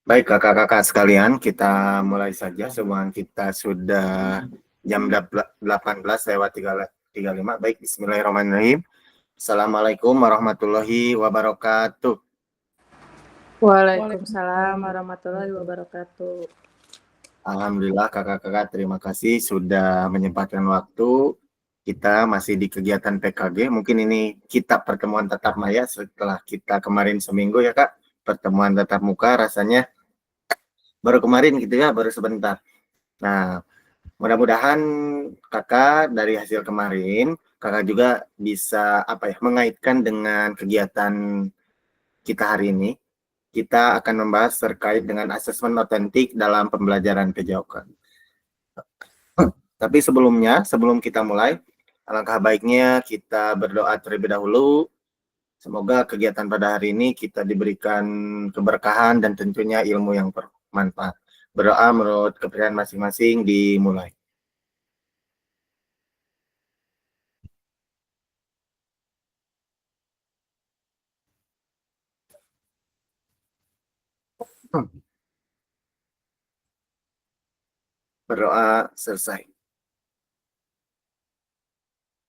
Baik kakak-kakak sekalian, kita mulai saja. Sebelum kita sudah jam 18:35. Baik, bismillahirrahmanirrahim. Assalamualaikum warahmatullahi wabarakatuh. Waalaikumsalam warahmatullahi wabarakatuh. Alhamdulillah kakak-kakak, terima kasih sudah menyempatkan waktu. Kita masih di kegiatan PKG. Mungkin ini kita pertemuan tatap maya setelah kita kemarin seminggu ya kak. Pertemuan tatap muka rasanya baru kemarin gitu ya, baru sebentar. Nah, mudah-mudahan kakak dari hasil kemarin, kakak juga bisa mengaitkan dengan kegiatan kita hari ini. Kita akan membahas terkait dengan asesmen otentik dalam pembelajaran PJOK. Tapi sebelum kita mulai, alangkah baiknya kita berdoa terlebih dahulu. Semoga kegiatan pada hari ini kita diberikan keberkahan dan tentunya ilmu yang bermanfaat. Berdoa menurut kepercayaan masing-masing, dimulai. Berdoa selesai.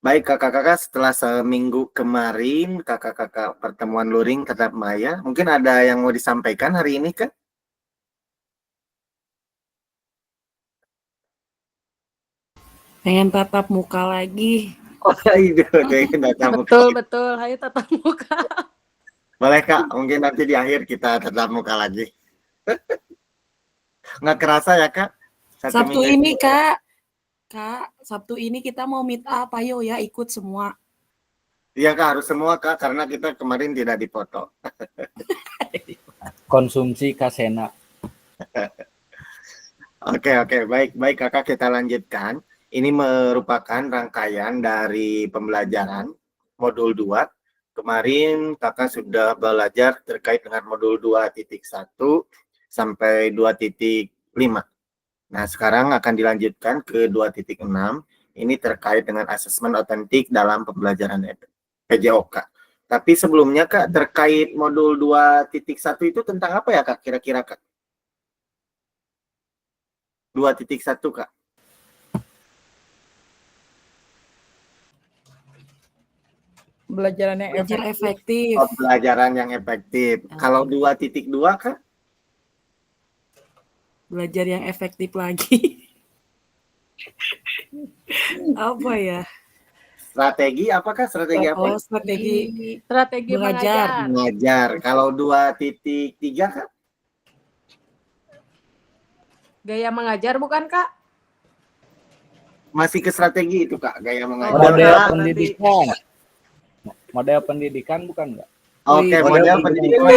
Baik kakak-kakak, setelah seminggu kemarin kakak-kakak pertemuan luring tatap maya, mungkin ada yang mau disampaikan hari ini kan? Pengen tatap muka lagi. Oh itu tatap muka. Betul, ayo tatap muka. Boleh kak, mungkin nanti di akhir kita tatap muka lagi. Nggak kerasa ya kak? Sabtu ini kak, Sabtu ini kita mau meet up, ayo ya ikut semua. Iya kak, harus semua kak, karena kita kemarin tidak dipoto. Konsumsi kasena. Oke, baik kakak, kita lanjutkan. Ini merupakan rangkaian dari pembelajaran modul 2. Kemarin kakak sudah belajar terkait dengan modul 2.1 sampai 2.5. Nah, sekarang akan dilanjutkan ke 2.6. Ini terkait dengan asesmen otentik dalam pembelajaran PJOK. Tapi sebelumnya Kak, terkait modul 2.1 itu tentang apa ya Kak, kira-kira Kak? 2.1 Kak. Belajar efektif. Oh, pembelajaran yang efektif. Kalau 2.2 Kak? Belajar yang efektif lagi. Apa ya? Strategi apakah? Strategi apa? Strategi mengajar. Kalau 2.3 Kak? Gaya mengajar bukan Kak? Masih ke strategi itu Kak, gaya mengajar. Model pendidikan. Model pendidikan bukan enggak? Oke, model pendidikan.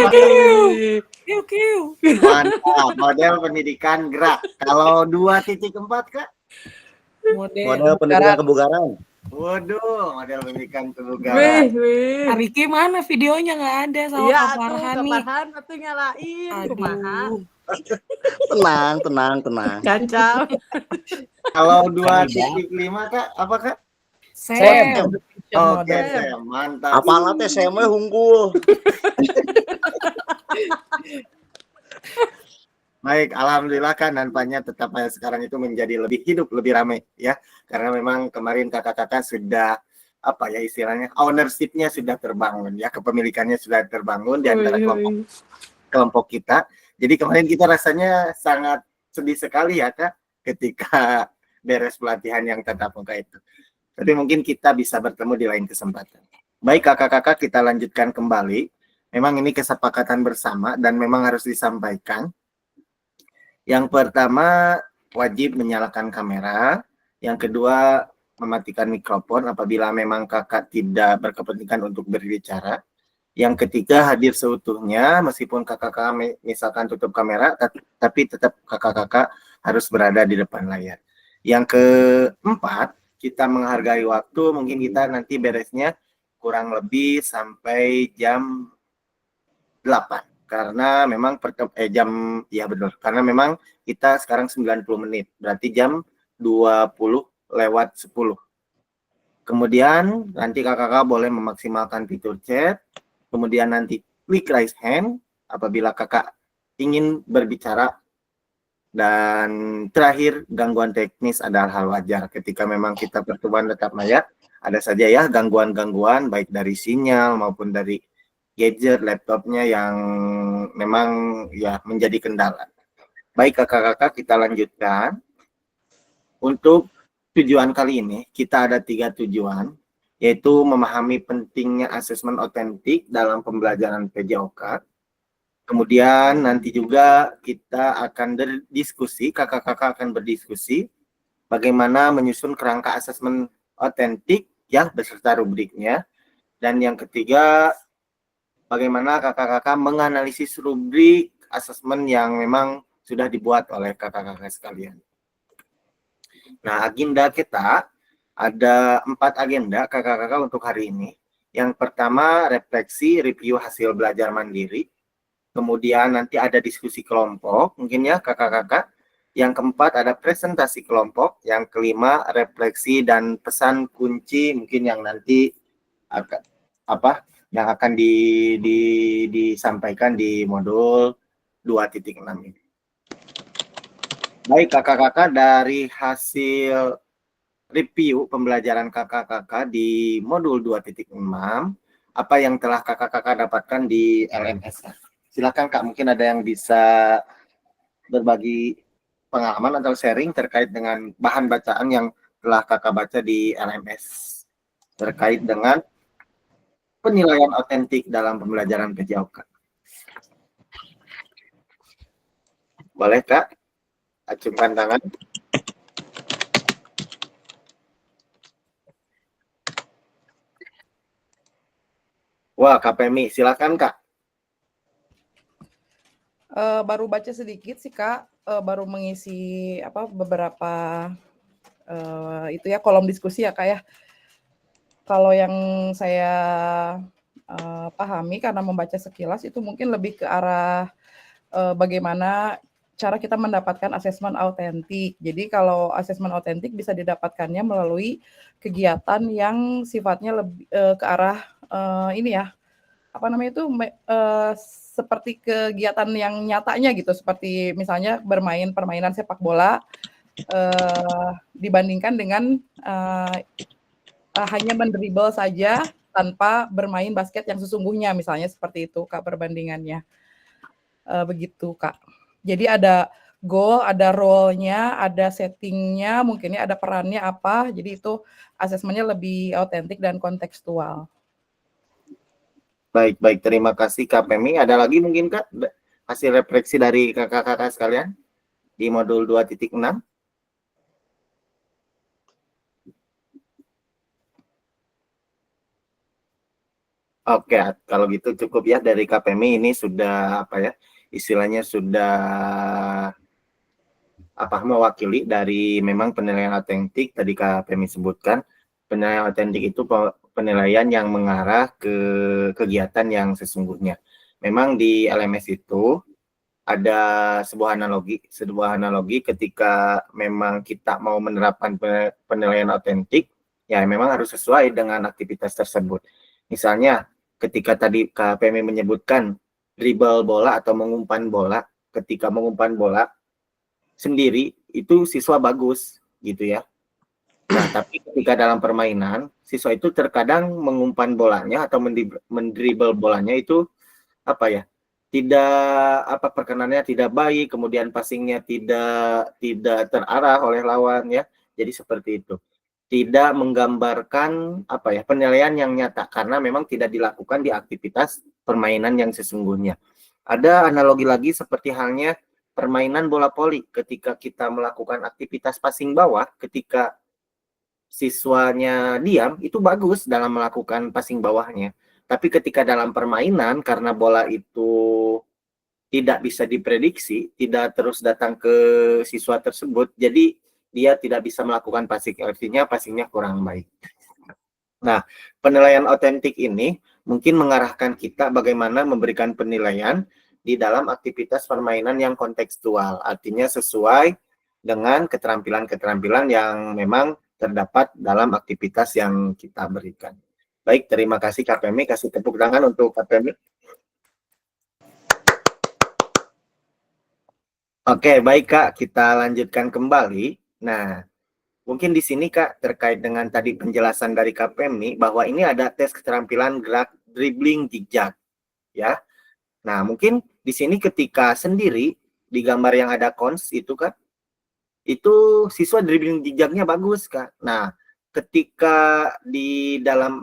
Mantap, model pendidikan gerak. Kalau 2.4 Kak? Model pendidikan kebugaran. Waduh, model pendidikan kebugaran. Riki mana videonya nggak ada sama Kak Farhan nih. Farhan tapi nyalain. Tenang. Kacau. Kalau 2.5 Kak, apa Kak? Sam. Oke, Sam, mantap. Apalah teh Sam unggul. Baik, alhamdulillah kan nampaknya tetap sekarang itu menjadi lebih hidup, lebih ramai ya. Karena memang kemarin kakak-kakak sudah istilahnya ownership-nya sudah terbangun ya, kepemilikannya sudah terbangun di antara kelompok kita. Jadi kemarin kita rasanya sangat sedih sekali ya Kak ketika beres pelatihan yang tatap muka itu. Tapi mungkin kita bisa bertemu di lain kesempatan. Baik kakak-kakak, kita lanjutkan kembali. Memang ini kesepakatan bersama dan memang harus disampaikan. Yang pertama, wajib menyalakan kamera. Yang kedua, mematikan mikrofon apabila memang kakak tidak berkepentingan untuk berbicara. Yang ketiga, hadir seutuhnya meskipun kakak-kakak misalkan tutup kamera, tapi tetap kakak-kakak harus berada di depan layar. Yang keempat, kita menghargai waktu, mungkin kita nanti beresnya kurang lebih sampai jam 8. Karena memang karena memang kita sekarang 90 menit, berarti jam 20 lewat 10. Kemudian nanti kakak-kakak boleh memaksimalkan fitur chat. Kemudian nanti klik raise hand apabila kakak ingin berbicara. Dan terakhir, gangguan teknis adalah hal wajar. Ketika memang kita pertemuan tetap maya, ada saja ya gangguan-gangguan baik dari sinyal maupun dari gadget laptopnya yang memang ya menjadi kendala. Baik kakak-kakak, kita lanjutkan. Untuk tujuan kali ini, kita ada 3 tujuan, yaitu memahami pentingnya asesmen otentik dalam pembelajaran PJOK. Kemudian nanti juga kita akan berdiskusi, kakak-kakak akan berdiskusi bagaimana menyusun kerangka asesmen otentik ya beserta rubriknya. Dan yang ketiga, bagaimana kakak-kakak menganalisis rubrik asesmen yang memang sudah dibuat oleh kakak-kakak sekalian. Nah, agenda kita ada 4 agenda kakak-kakak untuk hari ini. Yang pertama, refleksi, review hasil belajar mandiri. Kemudian nanti ada diskusi kelompok, mungkin ya kakak-kakak. Yang keempat ada presentasi kelompok. Yang kelima refleksi dan pesan kunci, mungkin yang nanti yang akan disampaikan di modul 2.6 ini. Baik kakak-kakak, dari hasil review pembelajaran kakak-kakak di modul 2.6, apa yang telah kakak-kakak dapatkan di LMS? Silakan Kak, mungkin ada yang bisa berbagi pengalaman atau sharing terkait dengan bahan bacaan yang telah kakak baca di LMS terkait dengan penilaian otentik dalam pembelajaran PJOK. Boleh Kak? Acungkan tangan. Wah, Kak Pemi, silakan Kak. Baru baca sedikit sih Kak, baru mengisi beberapa itu ya kolom diskusi ya Kak ya. Kalau yang saya pahami karena membaca sekilas itu mungkin lebih ke arah bagaimana cara kita mendapatkan asesmen autentik. Jadi kalau asesmen autentik bisa didapatkannya melalui kegiatan yang sifatnya lebih ke arah ini ya, seperti kegiatan yang nyatanya gitu, seperti misalnya bermain permainan sepak bola dibandingkan dengan hanya mendribble saja tanpa bermain basket yang sesungguhnya, misalnya seperti itu Kak perbandingannya. Begitu Kak. Jadi ada goal, ada role-nya, ada setting-nya, mungkinnya ada perannya apa, jadi itu asesmennya lebih autentik dan kontekstual. Baik, terima kasih Kak Pemi. Ada lagi mungkin Kak hasil refleksi dari kakak-kakak sekalian di modul 2.6? Oke, kalau gitu cukup ya dari Kak Pemi. Ini sudah istilahnya sudah mewakili dari memang penilaian autentik. Tadi Kak Pemi sebutkan penilaian autentik itu penilaian yang mengarah ke kegiatan yang sesungguhnya. Memang di LMS itu ada sebuah analogi ketika memang kita mau menerapkan penilaian autentik, ya memang harus sesuai dengan aktivitas tersebut. Misalnya ketika tadi Kak Pemi menyebutkan dribble bola atau mengumpan bola, ketika mengumpan bola sendiri itu siswa bagus gitu ya. Nah, tapi ketika dalam permainan, siswa itu terkadang mengumpan bolanya atau mendribble bolanya itu perkenannya tidak baik, kemudian passingnya tidak terarah oleh lawan ya. Jadi seperti itu. Tidak menggambarkan penilaian yang nyata karena memang tidak dilakukan di aktivitas permainan yang sesungguhnya. Ada analogi lagi seperti halnya permainan bola voli. Ketika kita melakukan aktivitas passing bawah, ketika siswanya diam, itu bagus dalam melakukan passing bawahnya. Tapi ketika dalam permainan, karena bola itu tidak bisa diprediksi, tidak terus datang ke siswa tersebut, jadi dia tidak bisa melakukan passing, artinya passingnya kurang baik. Nah, penilaian autentik ini mungkin mengarahkan kita bagaimana memberikan penilaian di dalam aktivitas permainan yang kontekstual, artinya sesuai dengan keterampilan-keterampilan yang memang terdapat dalam aktivitas yang kita berikan. Baik, terima kasih Kak Pemi, kasih tepuk tangan untuk Kak Pemi. Oke, baik Kak, kita lanjutkan kembali. Nah, mungkin di sini Kak, terkait dengan tadi penjelasan dari Kak Pemi, bahwa ini ada tes keterampilan gerak dribbling zigzag, ya. Nah, mungkin di sini ketika sendiri, di gambar yang ada cons itu Kak, itu siswa dribbling zigzagnya bagus Kak. Nah, ketika di dalam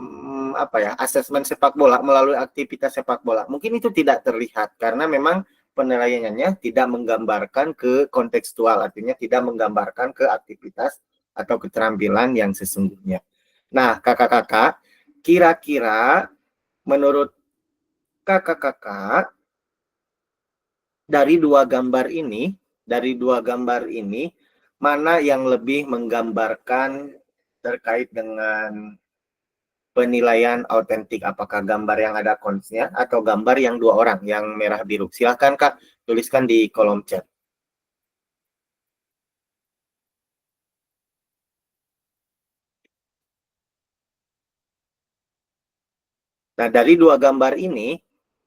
asesmen sepak bola melalui aktivitas sepak bola, mungkin itu tidak terlihat karena memang penilaiannya tidak menggambarkan ke kontekstual, artinya tidak menggambarkan ke aktivitas atau keterampilan yang sesungguhnya. Nah, kakak-kakak, kira-kira menurut kakak-kakak dari dua gambar ini, mana yang lebih menggambarkan terkait dengan penilaian autentik, apakah gambar yang ada cons-nya atau gambar yang dua orang yang merah biru? Silahkan Kak, tuliskan di kolom chat. Nah, dari dua gambar ini,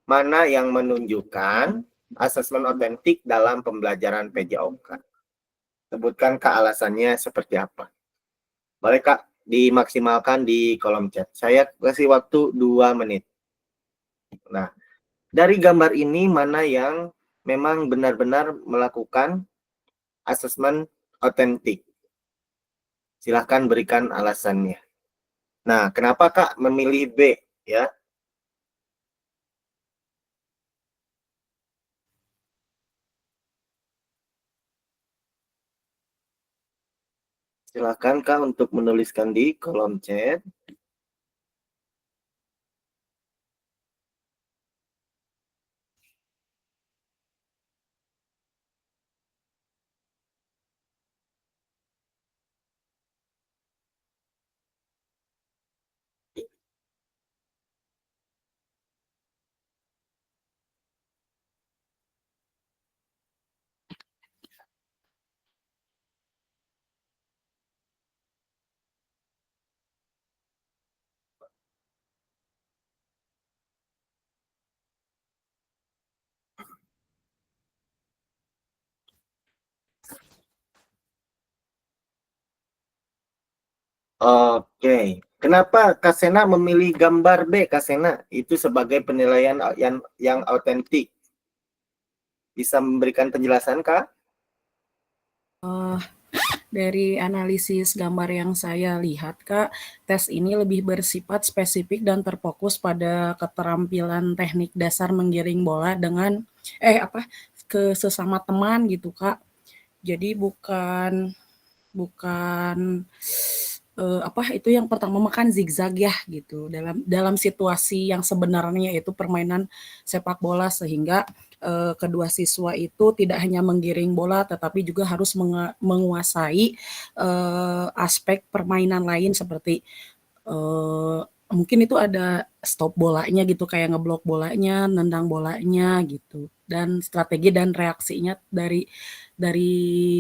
mana yang menunjukkan asesmen autentik dalam pembelajaran PJOK? Sebutkan Kak alasannya seperti apa. Boleh Kak dimaksimalkan di kolom chat. Saya kasih waktu 2 menit. Nah, dari gambar ini mana yang memang benar-benar melakukan asesmen autentik? Silahkan berikan alasannya. Nah, kenapa Kak memilih B ya? Silahkan Kak untuk menuliskan di kolom chat. Oke, kenapa Kak Sena memilih gambar B, Kak Sena? Itu sebagai penilaian yang autentik. Bisa memberikan penjelasan, Kak? Dari analisis gambar yang saya lihat, Kak, tes ini lebih bersifat spesifik dan terfokus pada keterampilan teknik dasar menggiring bola dengan ke sesama teman gitu, Kak. Jadi bukan itu yang pertama makan zigzag ya gitu dalam situasi yang sebenarnya yaitu permainan sepak bola sehingga kedua siswa itu tidak hanya menggiring bola tetapi juga harus menguasai aspek permainan lain seperti mungkin itu ada stop bolanya gitu kayak ngeblok bolanya, nendang bolanya gitu dan strategi dan reaksinya dari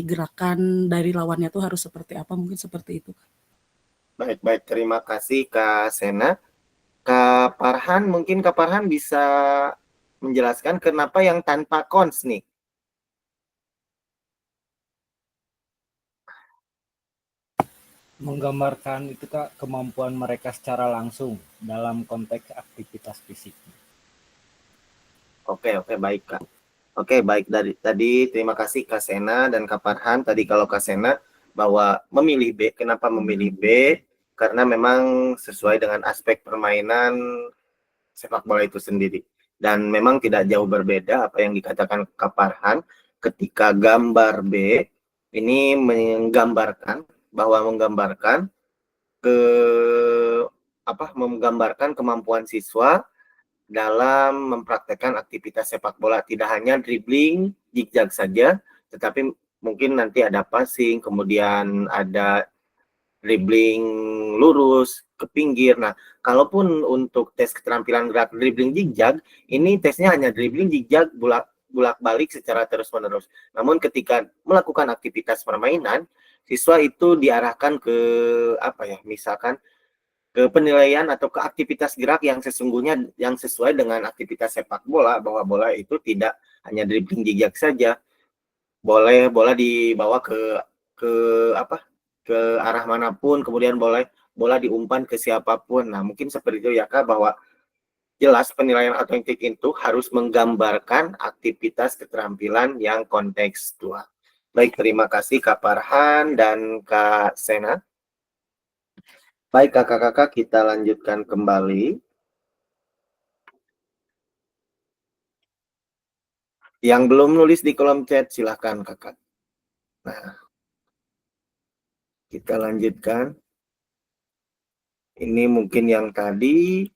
gerakan dari lawannya tuh harus seperti apa mungkin seperti itu. Baik, terima kasih Kak Sena. Kak Farhan, mungkin Kak Farhan bisa menjelaskan kenapa yang tanpa cons nih? Menggambarkan itu Kak kemampuan mereka secara langsung dalam konteks aktivitas fisik. Oke, baik Kak. Oke, baik dari tadi terima kasih Kak Sena dan Kak Farhan. Tadi kalau Kak Sena bahwa memilih B, kenapa memilih B? Karena memang sesuai dengan aspek permainan sepak bola itu sendiri. Dan memang tidak jauh berbeda apa yang dikatakan Kak Farhan ketika gambar B ini menggambarkan menggambarkan kemampuan siswa dalam mempraktekkan aktivitas sepak bola, tidak hanya dribbling, zigzag saja, tetapi mungkin nanti ada passing, kemudian ada dribbling lurus ke pinggir. Nah, kalaupun untuk tes keterampilan gerak dribbling zigzag, ini tesnya hanya dribbling zigzag bolak-balik secara terus-menerus. Namun ketika melakukan aktivitas permainan, siswa itu diarahkan ke apa ya, misalkan ke penilaian atau ke aktivitas gerak yang sesungguhnya yang sesuai dengan aktivitas sepak bola, bahwa bola itu tidak hanya dribbling jejak saja, boleh bola dibawa ke apa, ke arah manapun, kemudian bola diumpan ke siapapun. Nah, mungkin seperti itu ya Kak, bahwa jelas penilaian autentik itu harus menggambarkan aktivitas keterampilan yang kontekstual. Baik, terima kasih Kak Farhan dan Kak Sena. Baik kakak-kakak, kita lanjutkan kembali. Yang belum nulis di kolom chat, silahkan kakak. Nah, kita lanjutkan. Ini mungkin yang tadi.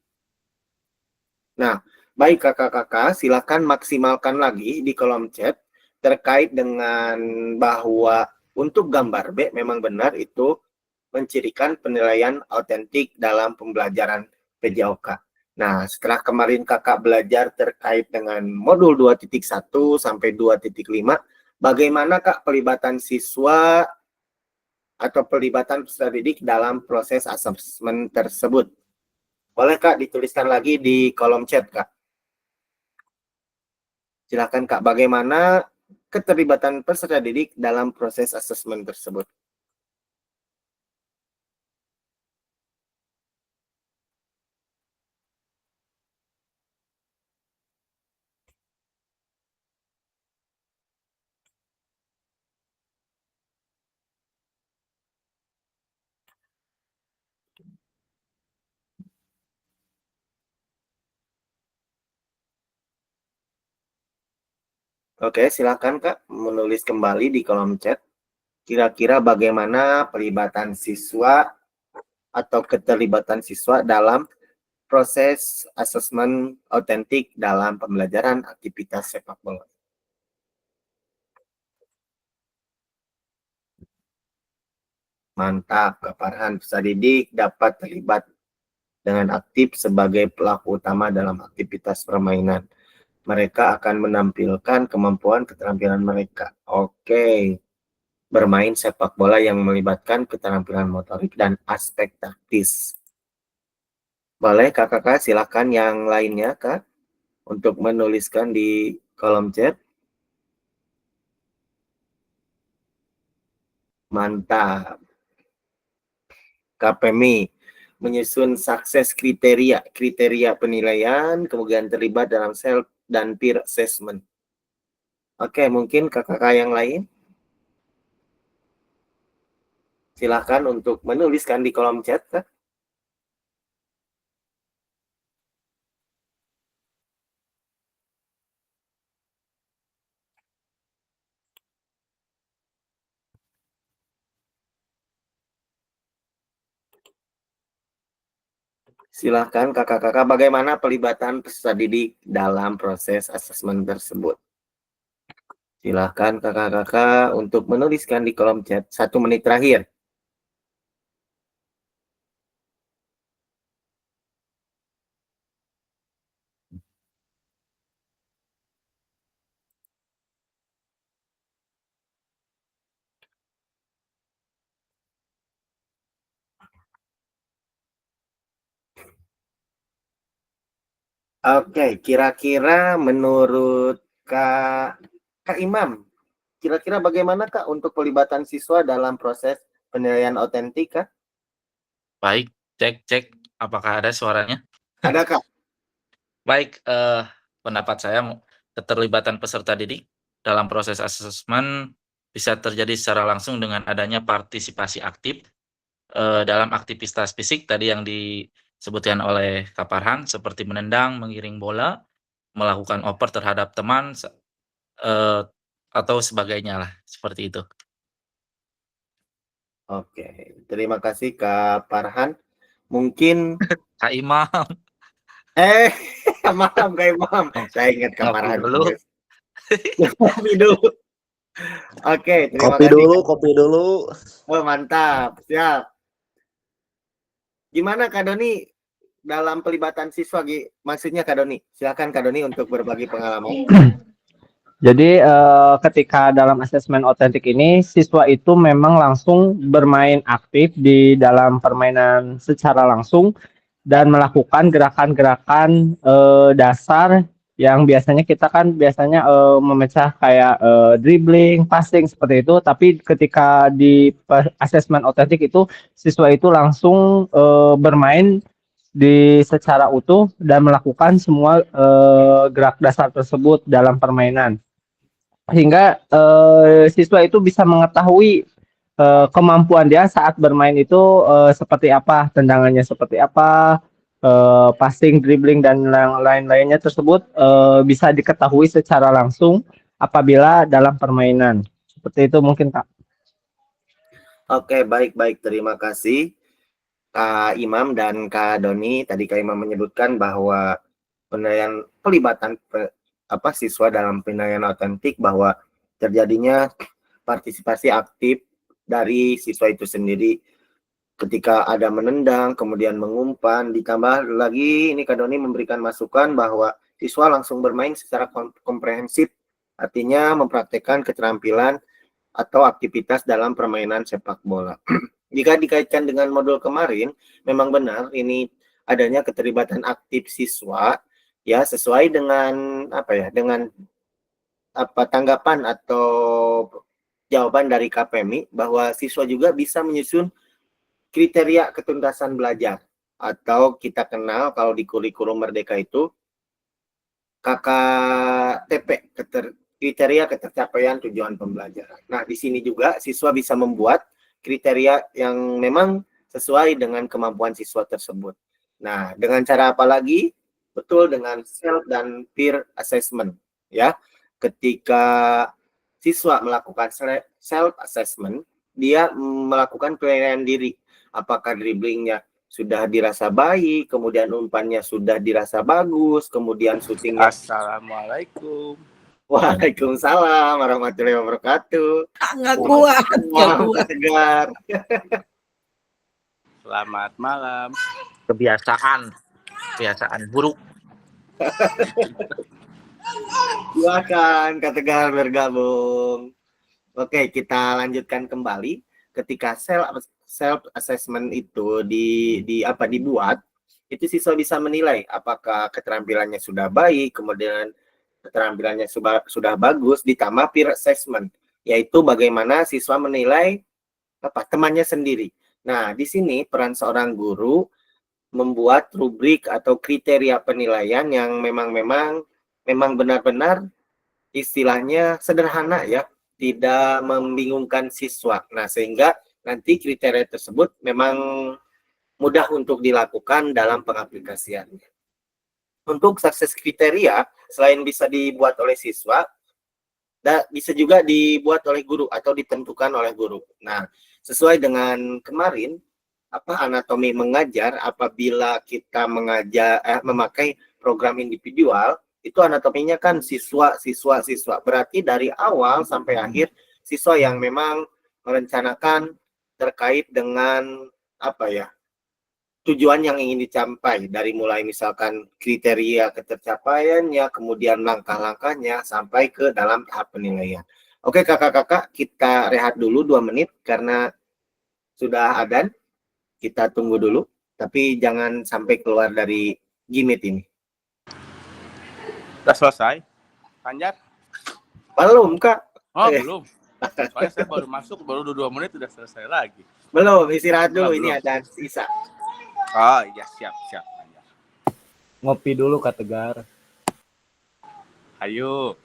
Nah, baik kakak-kakak, silahkan maksimalkan lagi di kolom chat terkait dengan bahwa untuk gambar B memang benar itu mencirikan penilaian autentik dalam pembelajaran PJOK. Nah, setelah kemarin kakak belajar terkait dengan modul 2.1 sampai 2.5, bagaimana kak pelibatan siswa atau pelibatan peserta didik dalam proses asesmen tersebut? Boleh kak dituliskan lagi di kolom chat kak. Silakan kak, bagaimana keterlibatan peserta didik dalam proses asesmen tersebut? Oke, silakan kak menulis kembali di kolom chat. Kira-kira bagaimana pelibatan siswa atau keterlibatan siswa dalam proses asesmen autentik dalam pembelajaran aktivitas sepak bola. Mantap, Kak Farhan. Peserta didik dapat terlibat dengan aktif sebagai pelaku utama dalam aktivitas permainan. Mereka akan menampilkan kemampuan keterampilan mereka. Oke. Bermain sepak bola yang melibatkan keterampilan motorik dan aspek taktis. Boleh kakak-kakak, silakan yang lainnya kak untuk menuliskan di kolom chat. Mantap. KPMI menyusun sukses kriteria penilaian, kemudian terlibat dalam self dan peer assessment. Oke, mungkin kakak-kakak yang lain silakan untuk menuliskan di kolom chat kak. Silahkan kakak-kakak, bagaimana pelibatan peserta didik dalam proses asesmen tersebut? Silahkan kakak-kakak untuk menuliskan di kolom chat 1 menit terakhir. Oke, kira-kira menurut Kak Imam, kira-kira bagaimana Kak untuk pelibatan siswa dalam proses penilaian autentik Kak? Baik, cek. Apakah ada suaranya? Ada Kak? Baik, pendapat saya keterlibatan peserta didik dalam proses asesmen bisa terjadi secara langsung dengan adanya partisipasi aktif dalam aktivitas fisik tadi yang disebutkan oleh Kak Farhan, seperti menendang, mengiring bola, melakukan oper terhadap teman, atau sebagainya lah, seperti itu. Oke, terima kasih Kak Farhan. Mungkin Kak Imam, maaf Kak Imam, saya ingat Kak ngopi Farhan. dulu. Kopi dulu. Oke, terima Kopi kasih. kopi dulu. Oh, mantap, siap. Gimana Kak Doni dalam pelibatan siswa? Maksudnya Kak Doni, silakan Kak Doni untuk berbagi pengalaman. Jadi ketika dalam asesmen otentik ini siswa itu memang langsung bermain aktif di dalam permainan secara langsung dan melakukan gerakan-gerakan dasar yang biasanya kita kan biasanya memecah kayak dribbling, passing seperti itu. Tapi ketika di asesmen otentik itu siswa itu langsung bermain di secara utuh dan melakukan semua gerak dasar tersebut dalam permainan sehingga siswa itu bisa mengetahui kemampuan dia saat bermain itu seperti apa, tendangannya seperti apa, passing, dribbling dan lain-lainnya tersebut bisa diketahui secara langsung apabila dalam permainan. Seperti itu mungkin Kak. Oke, baik-baik. Terima kasih Kak Imam dan Kak Doni. Tadi Kak Imam menyebutkan bahwa pelibatan siswa dalam penilaian otentik bahwa terjadinya partisipasi aktif dari siswa itu sendiri ketika ada menendang, kemudian mengumpan, ditambah lagi ini Kak Doni memberikan masukan bahwa siswa langsung bermain secara komprehensif, artinya mempraktekkan keterampilan atau aktivitas dalam permainan sepak bola. Jika dikaitkan dengan modul kemarin, memang benar ini adanya keterlibatan aktif siswa ya sesuai dengan dengan tanggapan atau jawaban dari KPMI bahwa siswa juga bisa menyusun kriteria ketuntasan belajar atau kita kenal kalau di kurikulum Merdeka itu KKTP, kriteria ketercapaian tujuan pembelajaran. Nah, di sini juga siswa bisa membuat kriteria yang memang sesuai dengan kemampuan siswa tersebut. Nah, dengan cara apa lagi? Betul, dengan self dan peer assessment. Ya, ketika siswa melakukan self assessment, dia melakukan penilaian diri. Apakah dribblingnya sudah dirasa baik, kemudian umpannya sudah dirasa bagus, kemudian syutingnya. Assalamualaikum. Waalaikumsalam warahmatullahi wabarakatuh. Nggak kuat, nggak kuat. Tegar. Selamat malam. Kebiasaan buruk. Silakan Kak Tegar bergabung. Oke, kita lanjutkan kembali. Ketika self assessment itu dibuat, itu siswa bisa menilai apakah keterampilannya sudah baik, kemudian keterampilannya sudah bagus, ditambah peer assessment, yaitu bagaimana siswa menilai temannya sendiri. Nah, di sini peran seorang guru membuat rubrik atau kriteria penilaian yang memang benar-benar istilahnya sederhana ya, tidak membingungkan siswa. Nah, sehingga nanti kriteria tersebut memang mudah untuk dilakukan dalam pengaplikasiannya. Untuk sukses kriteria, selain bisa dibuat oleh siswa, bisa juga dibuat oleh guru atau ditentukan oleh guru. Nah, sesuai dengan kemarin, anatomi mengajar, apabila kita memakai program individual, itu anatominya kan siswa. Berarti dari awal sampai akhir, siswa yang memang merencanakan terkait dengan tujuan yang ingin dicapai, dari mulai misalkan kriteria ketercapaiannya, kemudian langkah-langkahnya, sampai ke dalam tahap penilaian. Oke kakak-kakak, kita rehat dulu 2 menit karena sudah adzan. Kita tunggu dulu, tapi jangan sampai keluar dari Gmeet ini. Sudah selesai? Panjat? Belum Kak. Belum. Soalnya saya baru masuk, baru 2 menit sudah selesai lagi. Belum, istirahat dulu. Belum. Ini ada sisa. Oh iya, siap. Ngopi dulu Kak Tegar. Ayo.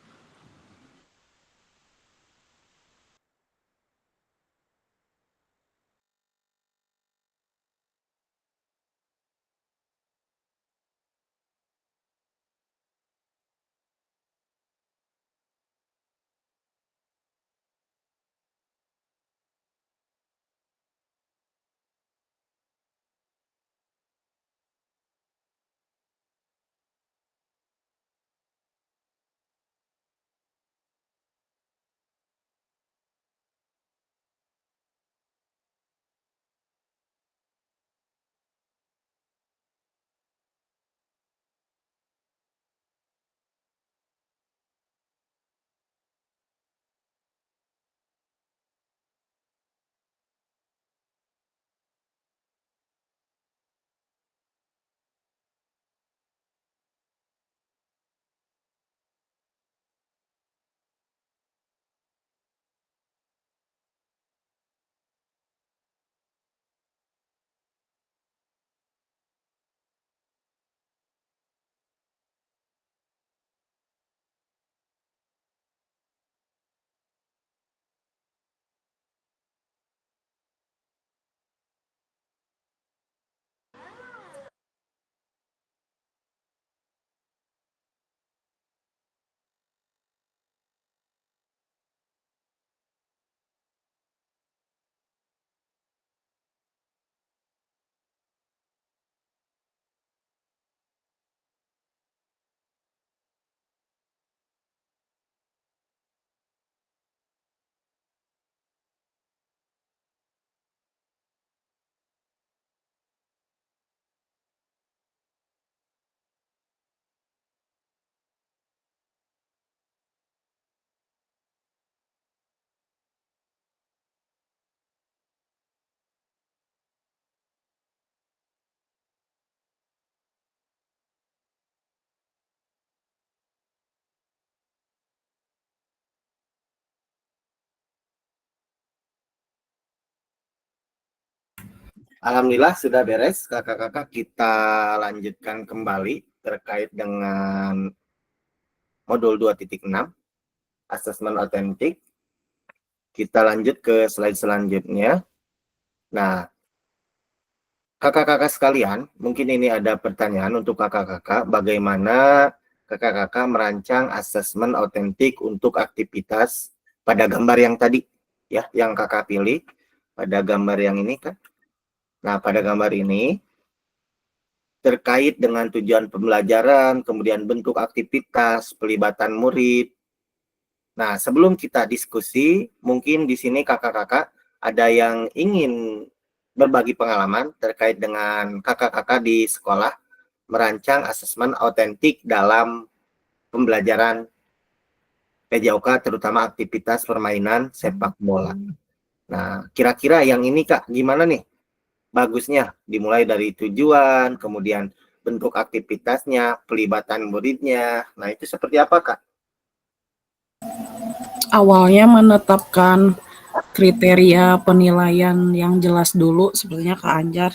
Alhamdulillah sudah beres, kakak-kakak. Kita lanjutkan kembali terkait dengan modul 2.6, asesmen otentik. Kita lanjut ke slide selanjutnya. Nah, kakak-kakak sekalian, mungkin ini ada pertanyaan untuk kakak-kakak, bagaimana kakak-kakak merancang asesmen otentik untuk aktivitas pada gambar yang tadi, ya, yang kakak pilih pada gambar yang ini kan. Nah, pada gambar ini terkait dengan tujuan pembelajaran, kemudian bentuk aktivitas, pelibatan murid. Nah, sebelum kita diskusi, mungkin di sini kakak-kakak ada yang ingin berbagi pengalaman terkait dengan kakak-kakak di sekolah merancang asesmen otentik dalam pembelajaran PJOK, terutama aktivitas permainan sepak bola. Nah, kira-kira yang ini Kak, gimana nih bagusnya? Dimulai dari tujuan, kemudian bentuk aktivitasnya, pelibatan muridnya. Nah, itu seperti apa Kak? Awalnya menetapkan kriteria penilaian yang jelas dulu, sepertinya Kak Anjar.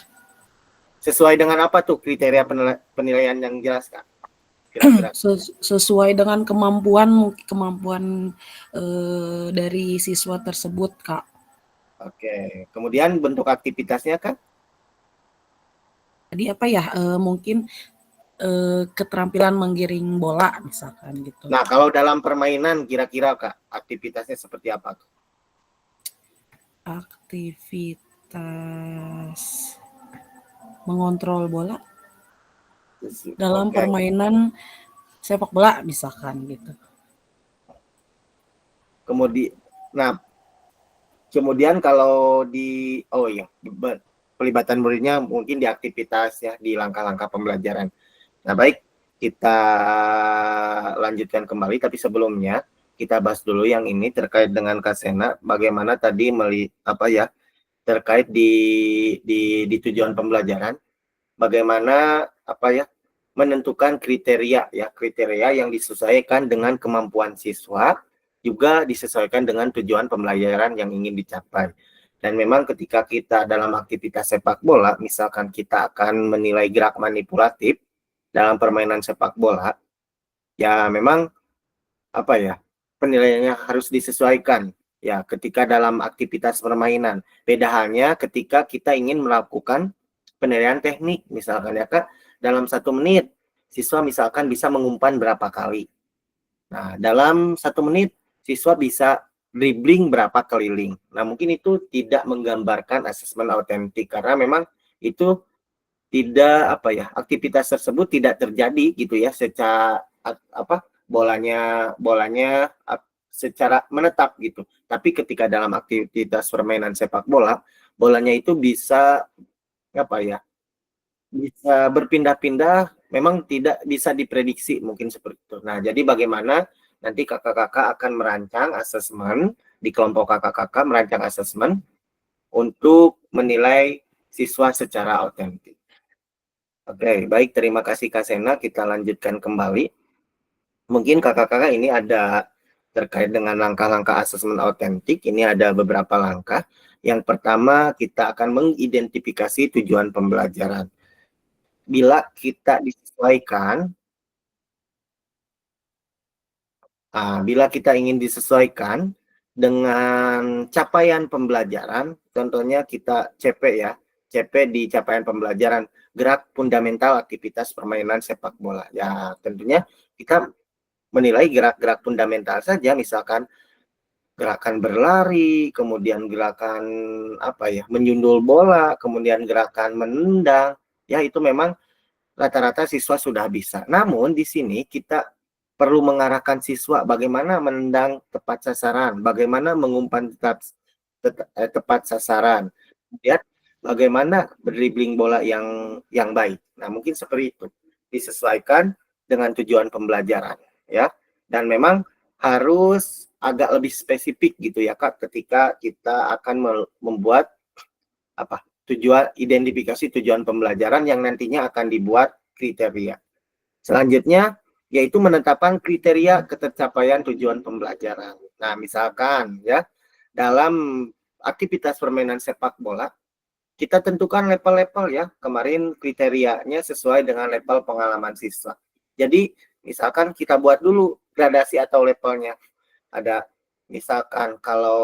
Sesuai dengan apa tuh kriteria penilaian yang jelas Kak? Kira-kira. Sesuai dengan kemampuan dari siswa tersebut, Kak. Oke, kemudian bentuk aktivitasnya Kak? Jadi apa ya? Mungkin keterampilan menggiring bola misalkan gitu. Nah, kalau dalam permainan kira-kira Kak, aktivitasnya seperti apa? Aktivitas mengontrol bola dalam Oke. permainan sepak bola misalkan gitu. Kemudian kalau di pelibatan muridnya mungkin di aktivitas ya, di langkah-langkah pembelajaran. Nah, baik, kita lanjutkan kembali, tapi sebelumnya kita bahas dulu yang ini terkait dengan Kak Sena, bagaimana tadi terkait di tujuan pembelajaran, bagaimana menentukan kriteria yang disesuaikan dengan kemampuan siswa, juga disesuaikan dengan tujuan pembelajaran yang ingin dicapai. Dan memang ketika kita dalam aktivitas sepak bola, misalkan kita akan menilai gerak manipulatif dalam permainan sepak bola, ya memang penilaiannya harus disesuaikan ya ketika dalam aktivitas permainan. Beda halnya ketika kita ingin melakukan penilaian teknik, misalkan ya Kak, dalam 1 menit siswa misalkan bisa mengumpan berapa kali. Nah, dalam 1 menit siswa bisa dribbling berapa keliling. Nah, mungkin itu tidak menggambarkan asesmen otentik karena memang itu tidak aktivitas tersebut tidak terjadi gitu ya secara bolanya secara menetap gitu. Tapi ketika dalam aktivitas permainan sepak bola, bolanya itu bisa bisa berpindah-pindah, memang tidak bisa diprediksi mungkin seperti itu. Nah, jadi bagaimana nanti kakak-kakak akan merancang asesmen di kelompok kakak-kakak merancang asesmen untuk menilai siswa secara otentik. Oke, baik, terima kasih Kak Sena. Kita lanjutkan kembali. Mungkin kakak-kakak ini ada terkait dengan langkah-langkah asesmen otentik. Ini ada beberapa langkah. Yang pertama, kita akan mengidentifikasi tujuan pembelajaran. Bila kita ingin disesuaikan dengan capaian pembelajaran, contohnya kita CP ya, CP di capaian pembelajaran, gerak fundamental aktivitas permainan sepak bola. Ya, tentunya kita menilai gerak-gerak fundamental saja, misalkan gerakan berlari, kemudian gerakan menyundul bola, kemudian gerakan menendang. Ya, itu memang rata-rata siswa sudah bisa. Namun di sini kita perlu mengarahkan siswa bagaimana menendang tepat sasaran, bagaimana mengumpan tepat sasaran, kemudian bagaimana berdribbling bola yang baik. Nah, mungkin seperti itu. Disesuaikan dengan tujuan pembelajaran ya. Dan memang harus agak lebih spesifik gitu ya Kak ketika kita akan membuat identifikasi tujuan pembelajaran yang nantinya akan dibuat kriteria. Selanjutnya yaitu menetapkan kriteria ketercapaian tujuan pembelajaran. Nah, misalkan ya dalam aktivitas permainan sepak bola kita tentukan level-level ya. Kemarin kriterianya sesuai dengan level pengalaman siswa. Jadi misalkan kita buat dulu gradasi atau levelnya. Ada misalkan kalau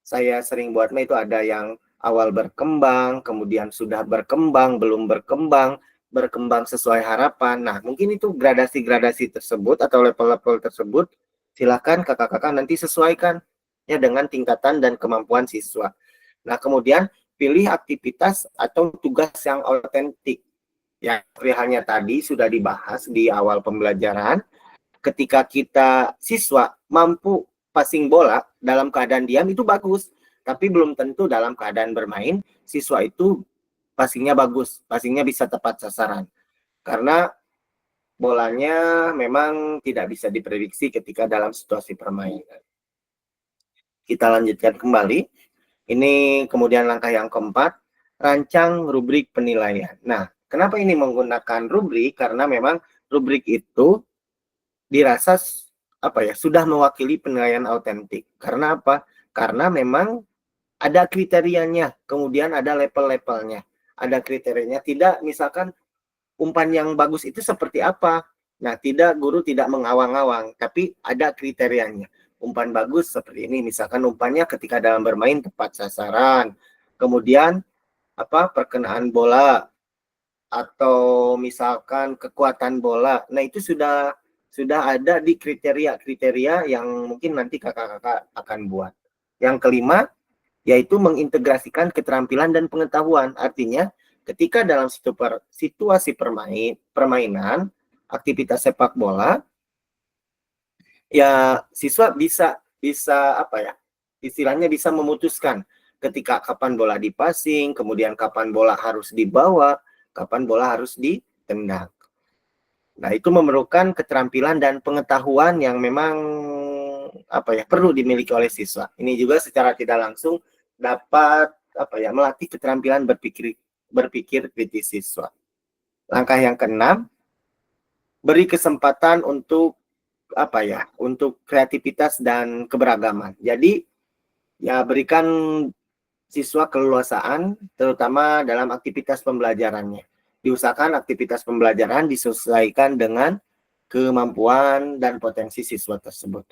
saya sering buatnya itu ada yang awal berkembang, kemudian sudah berkembang, belum berkembang, berkembang sesuai harapan. Nah, mungkin itu gradasi-gradasi tersebut atau level-level tersebut silakan kakak-kakak nanti sesuaikan ya dengan tingkatan dan kemampuan siswa. Nah, kemudian pilih aktivitas atau tugas yang otentik. Ya, halnya tadi sudah dibahas di awal pembelajaran. Ketika kita siswa mampu passing bola dalam keadaan diam itu bagus, tapi belum tentu dalam keadaan bermain siswa itu passingnya bagus, passingnya bisa tepat sasaran. Karena bolanya memang tidak bisa diprediksi ketika dalam situasi permainan. Kita lanjutkan kembali. Ini kemudian langkah yang keempat, rancang rubrik penilaian. Nah, kenapa ini menggunakan rubrik? Karena memang rubrik itu dirasa sudah mewakili penilaian autentik. Karena apa? Karena memang ada kriterianya, kemudian ada level-levelnya. Ada kriterianya, tidak misalkan umpan yang bagus itu seperti apa. Nah, guru tidak mengawang-awang, tapi ada kriterianya. Umpan bagus seperti ini, misalkan umpannya ketika dalam bermain tepat sasaran. Kemudian perkenaan bola atau misalkan kekuatan bola. Nah, itu sudah ada di kriteria-kriteria yang mungkin nanti kakak-kakak akan buat. Yang kelima, yaitu mengintegrasikan keterampilan dan pengetahuan. Artinya, ketika dalam situasi permainan, aktivitas sepak bola, ya siswa bisa istilahnya bisa memutuskan ketika kapan bola dipassing, kemudian kapan bola harus dibawa, kapan bola harus ditendang. Nah, itu memerlukan keterampilan dan pengetahuan yang memang perlu dimiliki oleh siswa. Ini juga secara tidak langsung dapat melatih keterampilan berpikir kritis siswa. Langkah yang keenam, beri kesempatan untuk untuk kreativitas dan keberagaman. Jadi ya berikan siswa keleluasaan terutama dalam aktivitas pembelajarannya. Diusahakan aktivitas pembelajaran disesuaikan dengan kemampuan dan potensi siswa tersebut.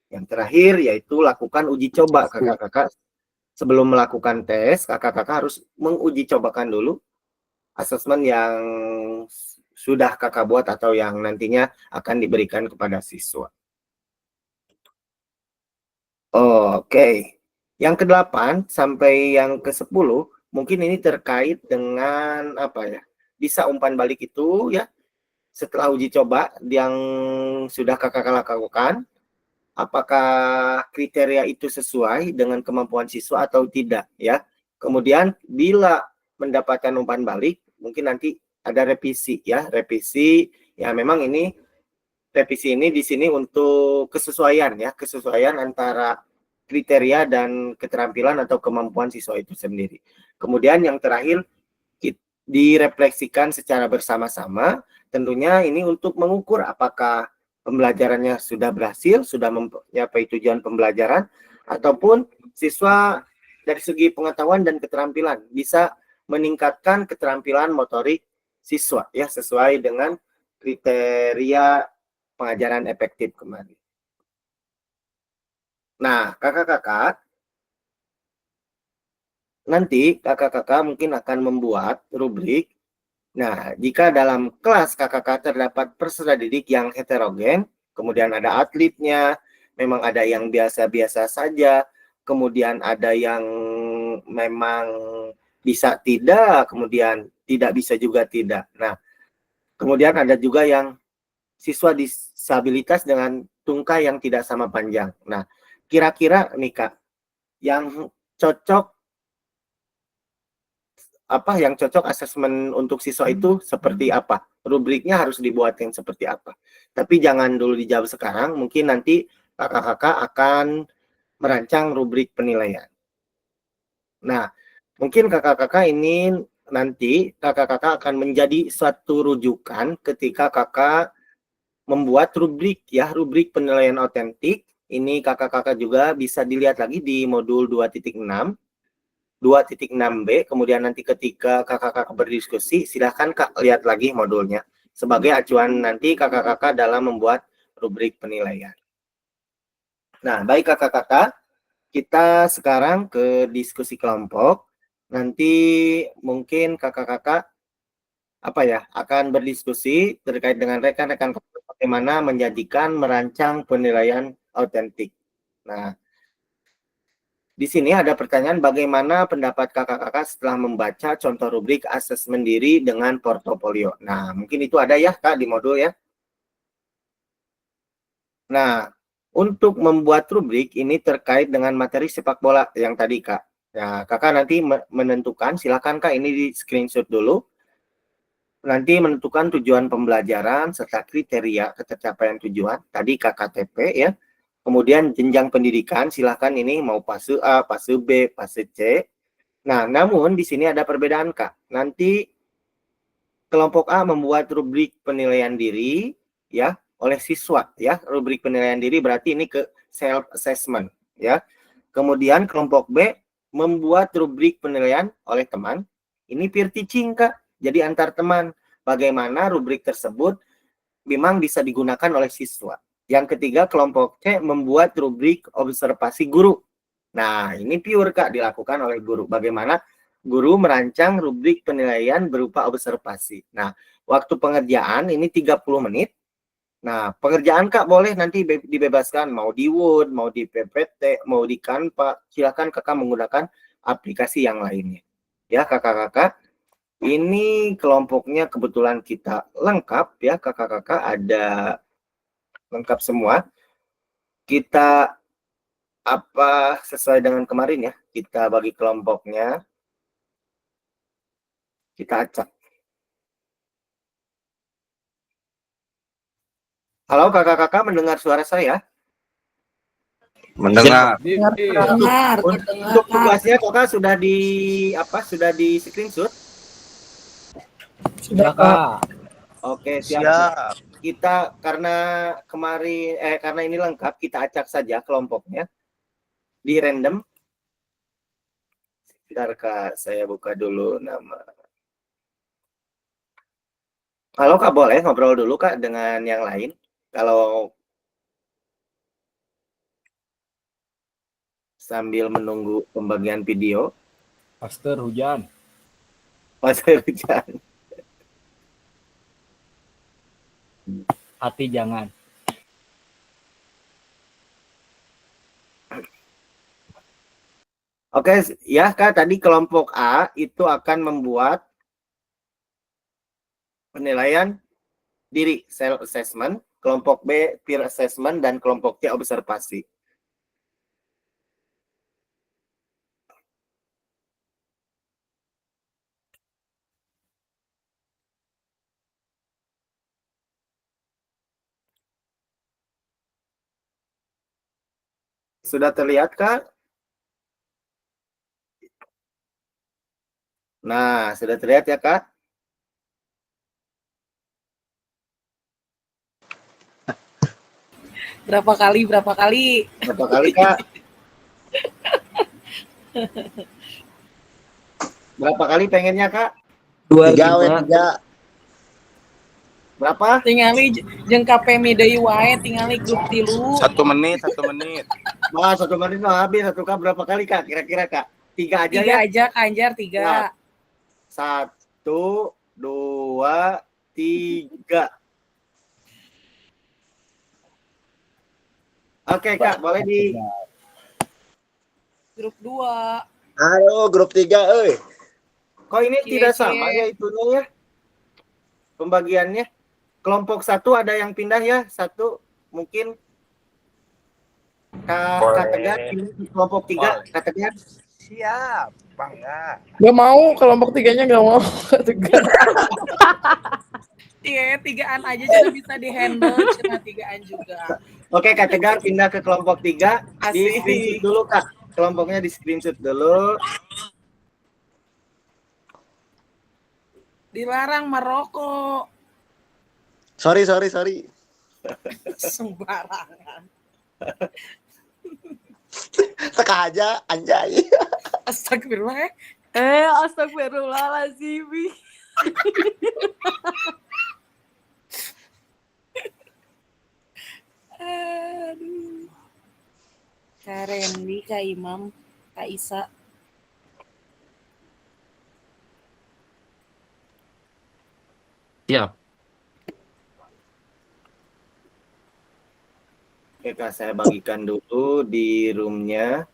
Yang terakhir yaitu lakukan uji coba kakak-kakak. Sebelum melakukan tes, kakak-kakak harus menguji cobakan dulu asesmen yang sudah kakak buat atau yang nantinya akan diberikan kepada siswa. Oke. Yang ke-8 sampai yang ke-10 mungkin ini terkait dengan bisa umpan balik itu ya setelah uji coba yang sudah kakak lakukan, apakah kriteria itu sesuai dengan kemampuan siswa atau tidak ya. Kemudian bila mendapatkan umpan balik, mungkin nanti ada revisi ya, memang ini revisi ini di sini untuk kesesuaian antara kriteria dan keterampilan atau kemampuan siswa itu sendiri. Kemudian yang terakhir direfleksikan secara bersama-sama, tentunya ini untuk mengukur apakah pembelajarannya sudah berhasil, sudah mencapai tujuan pembelajaran, ataupun siswa dari segi pengetahuan dan keterampilan bisa meningkatkan keterampilan motorik siswa ya sesuai dengan kriteria pengajaran efektif kemarin. Nah, kakak-kakak nanti kakak-kakak mungkin akan membuat rubrik. Nah, jika dalam kelas kakak-kakak terdapat peserta didik yang heterogen, kemudian ada atletnya, memang ada yang biasa-biasa saja, kemudian ada yang memang bisa tidak, kemudian tidak bisa juga tidak. Nah, kemudian ada juga yang siswa disabilitas dengan tungkai yang tidak sama panjang. Nah, kira-kira nih Kak, yang cocok asesmen untuk siswa itu seperti apa? Rubriknya harus dibuat yang seperti apa? Tapi jangan dulu dijawab sekarang, mungkin nanti kakak-kakak akan merancang rubrik penilaian. Nah, mungkin kakak-kakak ini nanti kakak-kakak akan menjadi suatu rujukan ketika kakak membuat rubrik penilaian autentik ini kakak-kakak juga bisa dilihat lagi di modul 2.6, 2.6b, kemudian nanti ketika kakak-kakak berdiskusi, silahkan Kak lihat lagi modulnya sebagai acuan nanti kakak-kakak dalam membuat rubrik penilaian. Nah, baik kakak-kakak, kita sekarang ke diskusi kelompok. Nanti mungkin kakak-kakak akan berdiskusi terkait dengan rekan-rekan bagaimana merancang penilaian autentik. Nah, di sini ada pertanyaan bagaimana pendapat kakak-kakak setelah membaca contoh rubrik asesmen diri dengan portofolio. Nah, mungkin itu ada ya Kak di modul ya. Nah, untuk membuat rubrik ini terkait dengan materi sepak bola yang tadi Kak. Ya, kakak nanti menentukan, silakan Kak ini di screenshot dulu. Nanti menentukan tujuan pembelajaran serta kriteria ketercapaian tujuan. Tadi KKTP ya. Kemudian jenjang pendidikan, silakan ini mau fase A, fase B, fase C. Nah, namun di sini ada perbedaan Kak. Nanti kelompok A membuat rubrik penilaian diri ya oleh siswa ya. Rubrik penilaian diri berarti ini ke self assessment ya. Kemudian kelompok B membuat rubrik penilaian oleh teman. Ini peer teaching Kak. Jadi antar teman. Bagaimana rubrik tersebut memang bisa digunakan oleh siswa. Yang ketiga kelompok C membuat rubrik observasi guru. Nah, ini pure Kak dilakukan oleh guru. Bagaimana guru merancang rubrik penilaian berupa observasi. Nah, waktu pengerjaan ini 30 menit. Nah, pengerjaan Kak boleh nanti dibebaskan. Mau di Word, mau di PPT, mau di Canva. Silakan Kakak menggunakan aplikasi yang lainnya. Ya, kakak-kakak. Ini kelompoknya kebetulan kita lengkap ya, kakak-kakak ada lengkap semua. Kita sesuai dengan kemarin ya, kita bagi kelompoknya. Kita acak. Halo kakak-kakak, mendengar suara saya? Mendengar. Dengar, Untuk tugasnya kakak sudah di screenshot? Sudah Kak. Oke, siap. Kita karena ini lengkap, kita acak saja kelompoknya di random. Bentar Kak, saya buka dulu nama. Halo Kak, boleh ngobrol dulu Kak dengan yang lain? Kalau sambil menunggu pembagian video. Pastor hujan. Pastor hujan. Hati jangan. Oke, ya Kak, tadi kelompok A itu akan membuat penilaian diri, self assessment, kelompok B peer assessment, dan kelompok C observasi. Sudah terlihat Kak? Nah, sudah terlihat ya Kak? berapa kali? Berapa kali Kak? Berapa kali pengennya Kak? 3. Berapa? Tingali jeung KPMI deui wae, tingali grup 3. 1 menit. Wah, 1 menit mah habis. 1 Kak berapa kali Kak? Kira-kira Kak? 3 aja 3 ya? aja Kanjar 3. Nah, 1, 2, 3. Oke Kak, boleh di Grup 2. Halo, grup 3 euy. Kok ini tidak sama ya itunya ya? Pembagiannya. Kelompok 1 ada yang pindah ya? 1 mungkin Kak Tegar pindah ke kelompok 3. Kak Tegar. Siap, bangga. Gak mau, kelompok 3-nya gak mau. Iya, 3-an aja juga bisa di-handle, cuma 3-an juga. Oke, Kak Tegar pindah ke kelompok 3. Di Asik. screenshot dulu Kak. Kelompoknya di screenshot dulu. Dilarang merokok. Sorry. Sembarangan. Teka aja anjay. Astagfirullah. Astagfirullahaladzim. Aduh. Kak Randy, Kak Imam, Kak Isa. Siap. Oke Kak, saya bagikan dulu di roomnya.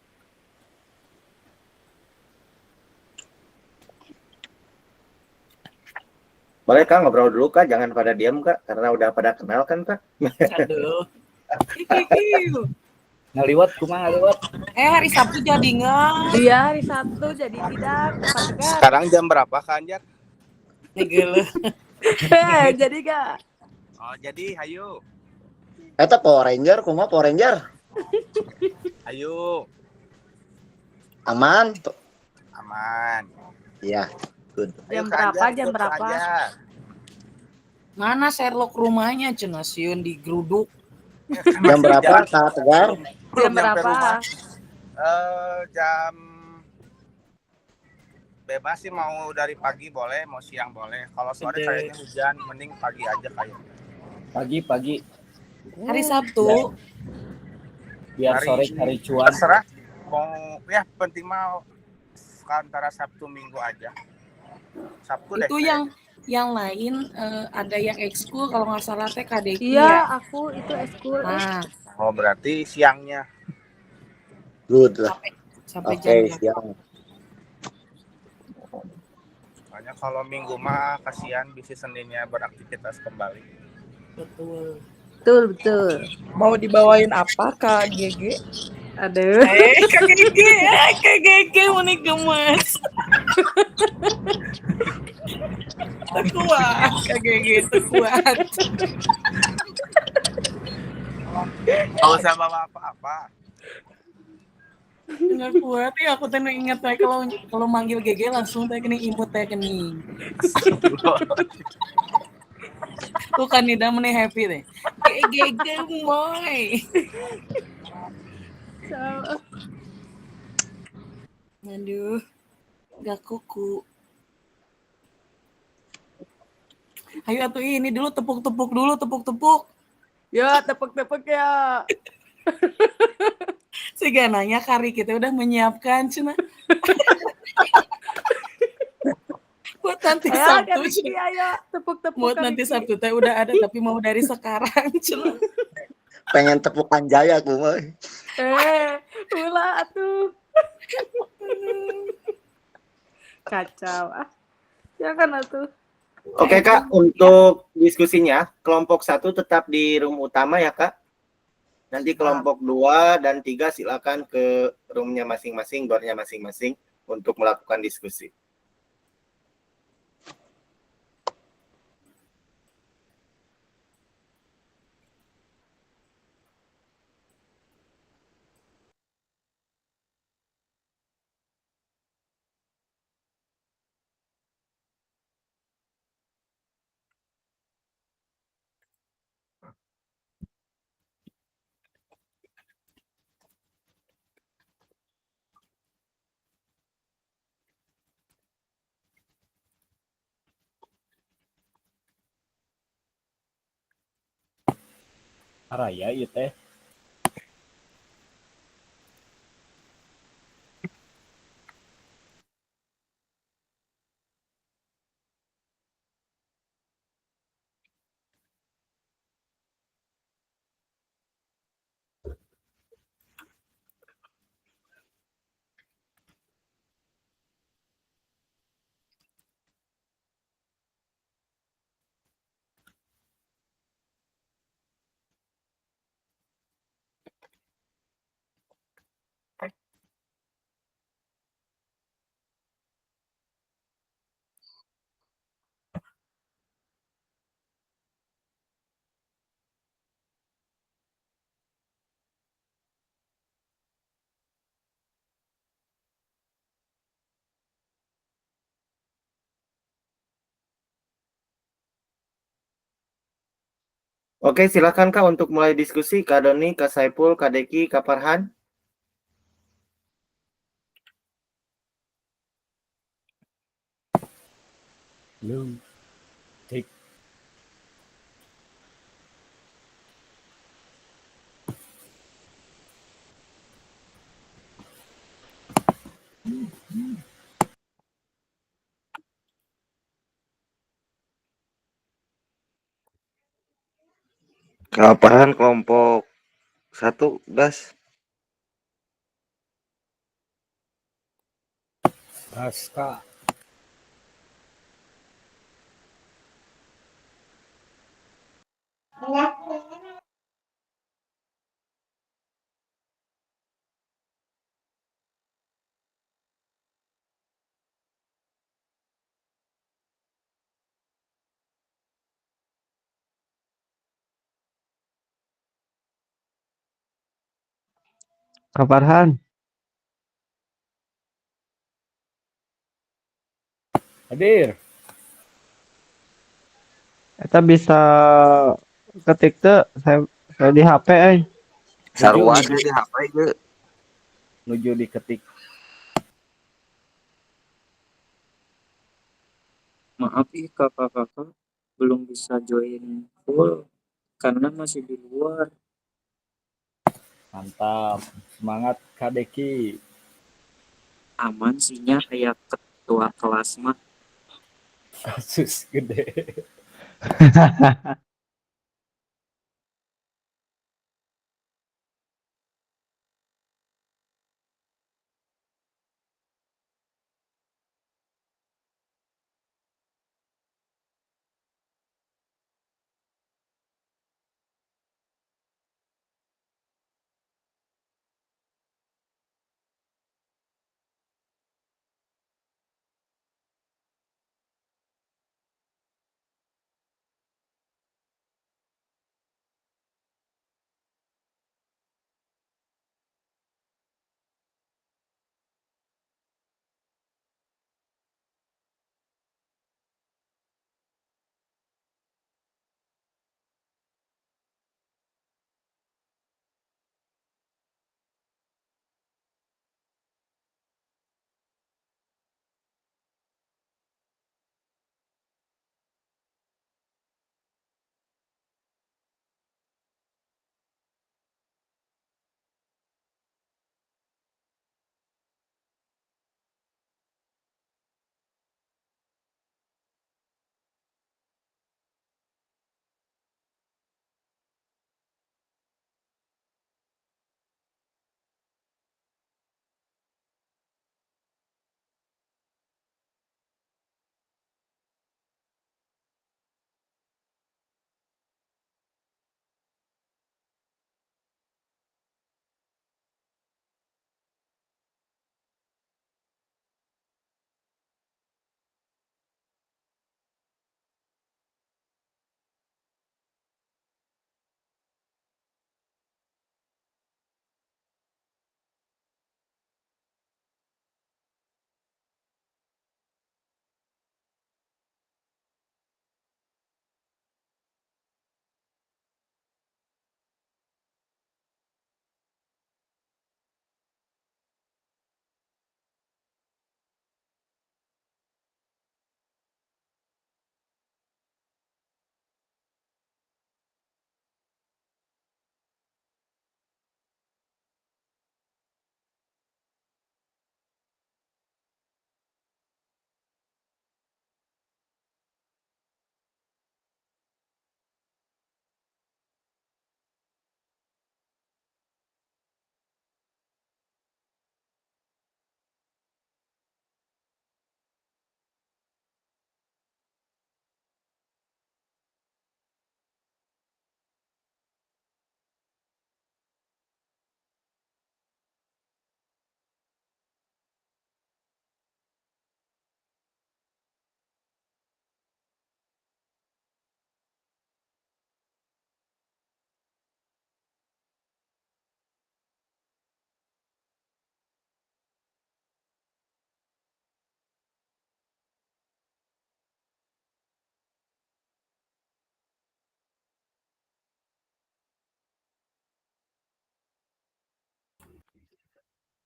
Boleh Kak ngobrol dulu Kak, jangan pada diam Kak, karena udah pada kenal kan Kak. Aduh. Kikikiu. Ngaliwat kumaha ngaliwat? Hari Sabtu jadi nggak? Iya, hari Sabtu jadi tidak Pak Tegar. Sekarang jam berapa Kak Anjar? Negele. Jadi gak? Oh, jadi hayu. Eta Power Ranger, kumaha Power Ranger? Hayu. Aman. Aman. Iya, good. Jam Ayo, Kak berapa? Anjar, Jam ikut Kak berapa? Anjar. Mana Sherlock rumahnya cenah sieun di geruduk. Jam berapa Kak Tegar? Belum Jam nyampe berapa? rumah. Jam bebas sih, mau dari pagi boleh, mau siang boleh. Kalau sore Gede. kayaknya hujan, mending pagi aja kayaknya. Pagi Hari Sabtu. biar Hari- sore cari cuan. Terserah. Mau ya penting mau antara Sabtu Minggu aja. Sabtu deh. Itu yang lain ada yang ekskul kalau nggak salah teh KDK Iya, ya. aku itu eskul. Nah, Oh, berarti siangnya. Good lah. sampai Oke, jam siang. Makanya kalau Minggu mah kasihan bisa Seninnya beraktivitas kembali. betul. Betul. Mau dibawain apa Kak GG? Aduh. KGG mau gemes. Tekuat, KGG tekuat. Gak usah bawa apa-apa. Nggak kuat ya, aku teh ingat teh kalau manggil GG langsung teh kena imut teh kening. Tuh kan Nida meneh happy deh. GG gemoy. Aduh, gak kuku. Ayo atuh ini dulu tepuk-tepuk dulu, tepuk-tepuk. Ya, tepuk-tepuk ya. Si Gananya Kari kita udah menyiapkan cina. Buat nanti Ayo, Sabtu Kak Rizky, cina. ayo. Tepuk-tepuk Buat Kak nanti Rizky. Sabtu teh udah ada tapi mau dari sekarang cina. Pengen tepuk anjay aku mah. Ulah atuh. Kacau. Ya kan atuh. Oke Kak, untuk diskusinya kelompok 1 tetap di room utama ya Kak. Nanti kelompok 2 dan 3 silakan ke roomnya masing-masing, doornya masing-masing untuk melakukan diskusi. Araya ieu teh. Oke, silakan Kak untuk mulai diskusi. Kak Doni, Kak Saipul, Kak Deki, Kak Farhan. Blue tick. Kak Farhan kelompok 1 gas. Gas Kak. Kak Farhan, Hadir. kita bisa ketik tuh saya di HP Sarua Nuju di HP ge. nuju diketik. Maaf nih kakak-kakak belum bisa join full karena masih di luar. Mantap. Semangat Kak Deki. Aman sihnya kayak ketua kelas mah. Kasus gede.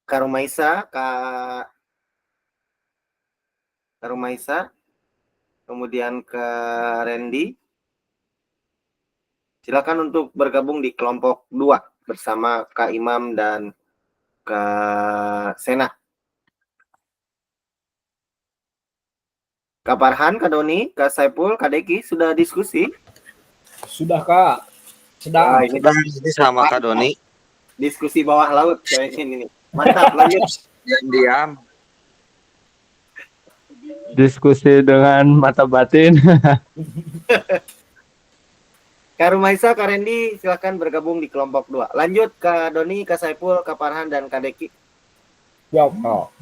Kak Rumaisa, Kak Rumaisa, kemudian ke Randy. Silakan untuk bergabung di kelompok 2 bersama Kak Imam dan Kak Sena. Kak Farhan, Kak Doni, Kak Saipul, Kak Deki sudah diskusi? Sudah Kak, Wah, sedang. ini Ini sama Kak Doni. diskusi bawah laut kayaknya ini. Mantap, lanjut. Dan diam. Diskusi dengan mata batin. Kak Rumaisa, Kak Randy, silakan bergabung di kelompok 2. Lanjut Kak Doni, Kak Saipul, Kak Farhan, dan Kak Deki. Ya Kak.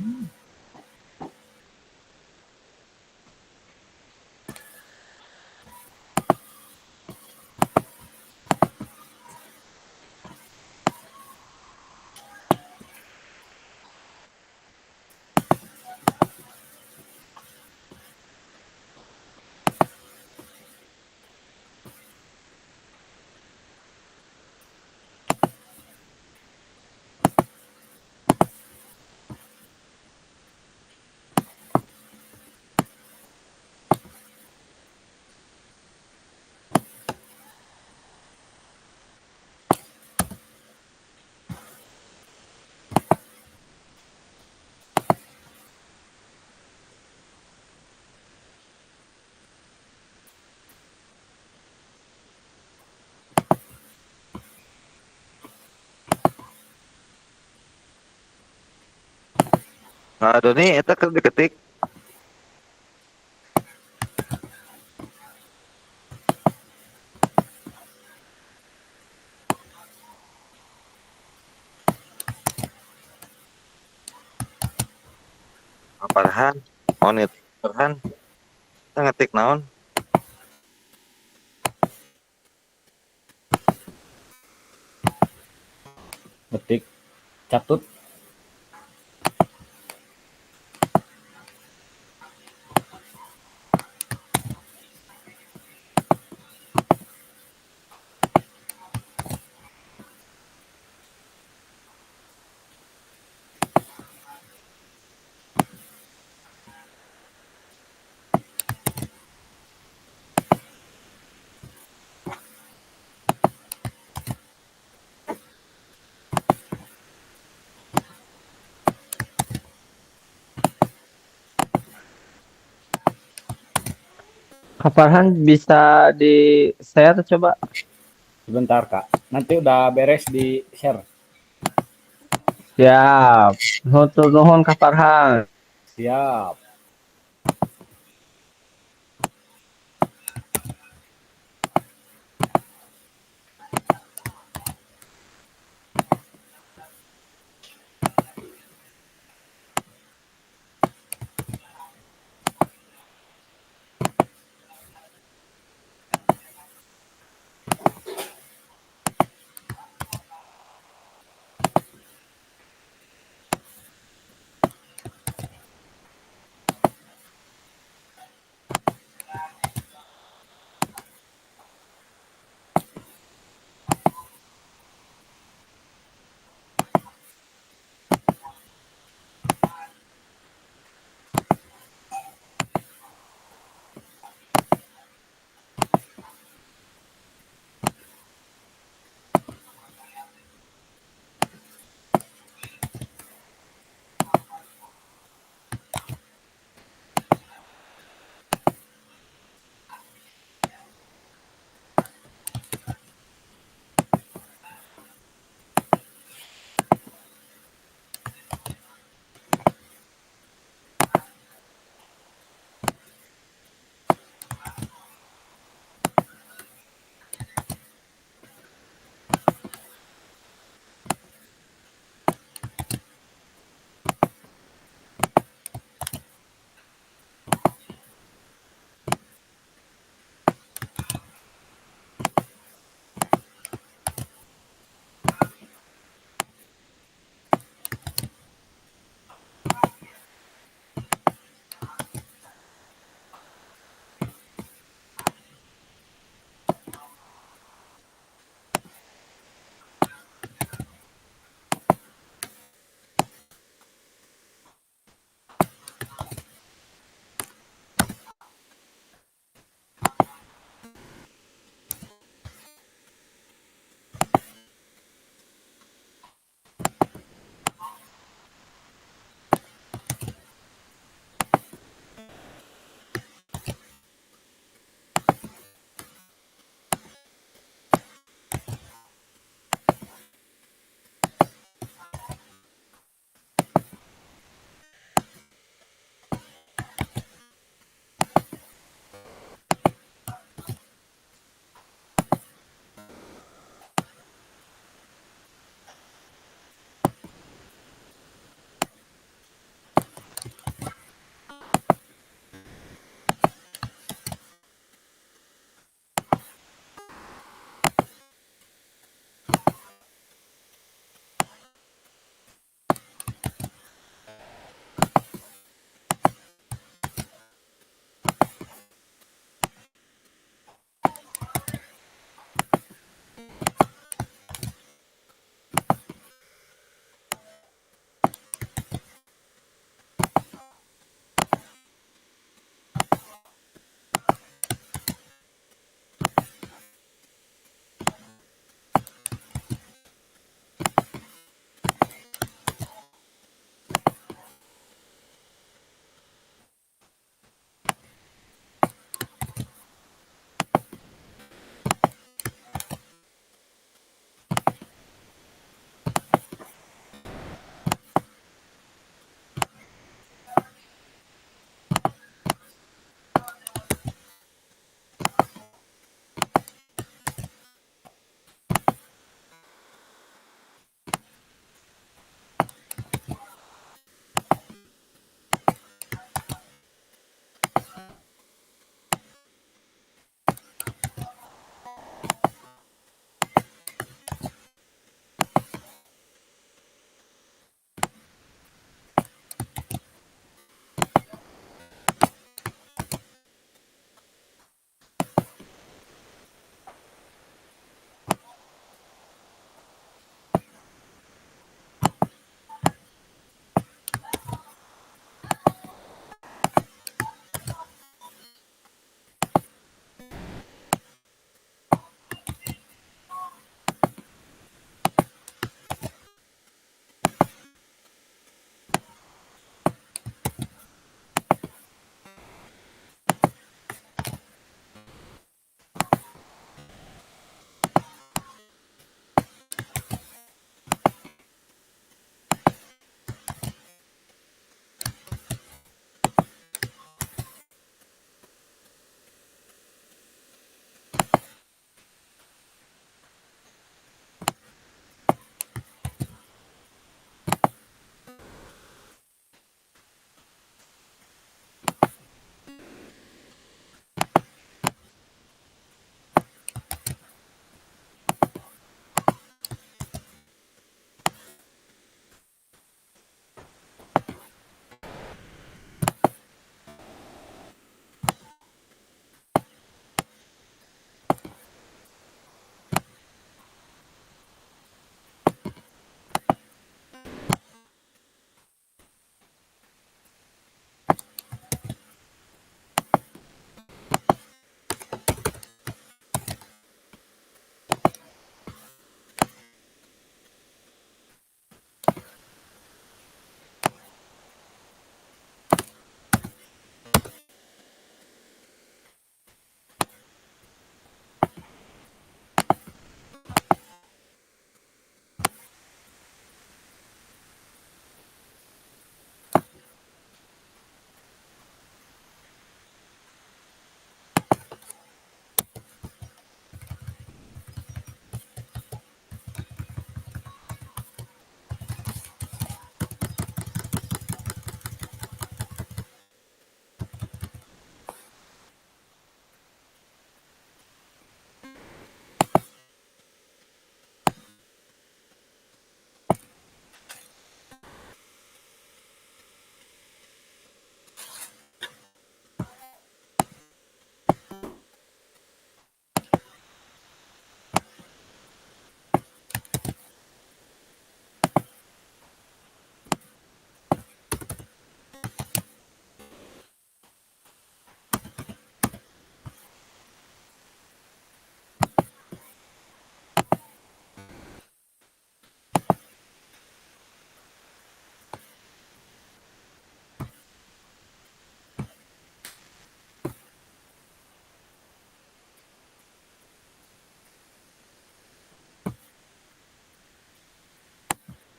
Kak Doni, eta keur diketik. Kak Farhan, onit Farhan, kita ngetik naon? Ngetik catut. Kak Farhan bisa di-share coba? Sebentar Kak, nanti udah beres di share. Siap. Nuhun Kak Farhan. Siap.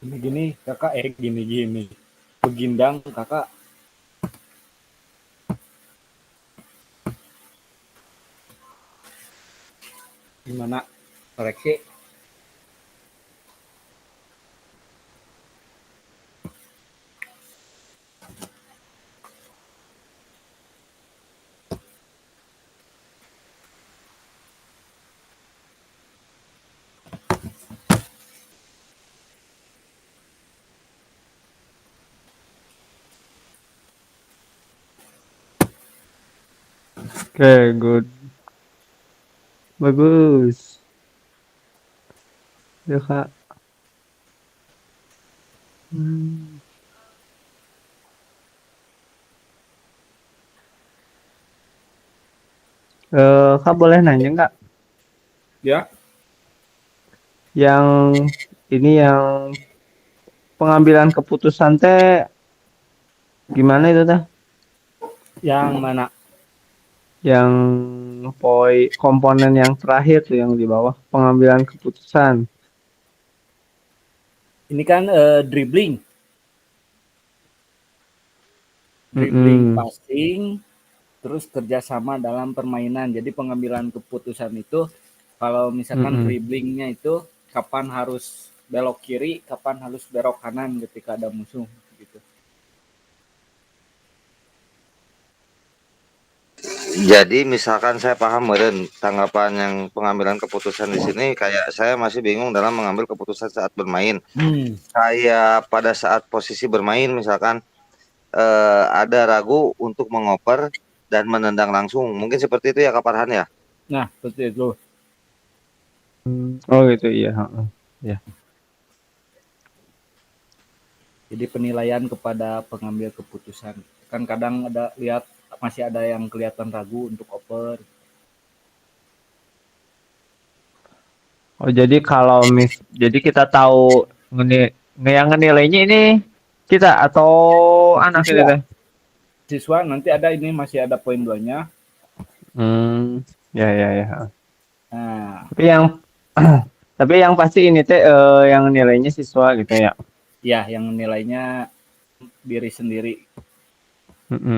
Gini-gini kakak, gini-gini. Begindang kakak. Gimana? Koreksi. Oke, good. Bagus. Ya, Kak. Hmm. Kak boleh nanya nggak? Ya, Yang ini yang pengambilan keputusan teh gimana itu teh? yang mana? Yang komponen yang terakhir tuh yang di bawah pengambilan keputusan. Ini kan dribbling. Dribbling, Mm-mm. passing, terus kerjasama dalam permainan. Jadi pengambilan keputusan itu kalau misalkan Mm-mm. dribblingnya itu kapan harus belok kiri, kapan harus belok kanan ketika ada musuh gitu. Jadi misalkan saya paham meren tanggapan yang pengambilan keputusan di sini kayak saya masih bingung dalam mengambil keputusan saat bermain. Kayak pada saat posisi bermain misalkan ada ragu untuk mengoper dan menendang langsung. Mungkin seperti itu ya Kak Farhan ya. Nah, seperti itu. Oh gitu iya. Heeh. Ya. Jadi penilaian kepada pengambil keputusan. Kan kadang ada lihat masih ada yang kelihatan ragu untuk oper. Oh jadi kalau jadi kita tahu yang ngenilainya ini kita atau anak ini Siswa, teh? siswa nanti ada ini masih ada poin 2-nya. Ya ya ya. Nah, Tapi yang tapi yang pasti ini teh yang nilainya siswa gitu ya. ya yang nilainya diri sendiri.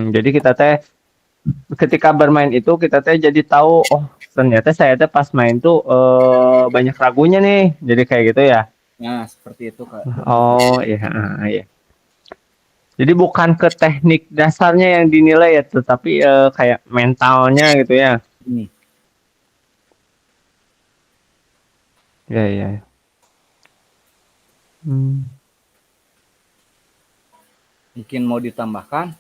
Jadi kita teh ketika bermain itu kita teh jadi tahu oh ternyata saya teh pas main tuh banyak ragunya nih. Jadi kayak gitu ya. Nah, seperti itu Kak. Oh iya iya. Jadi bukan ke teknik dasarnya yang dinilai ya, tetapi kayak mentalnya gitu ya. Ini. Ya ya. Mungkin mau ditambahkan,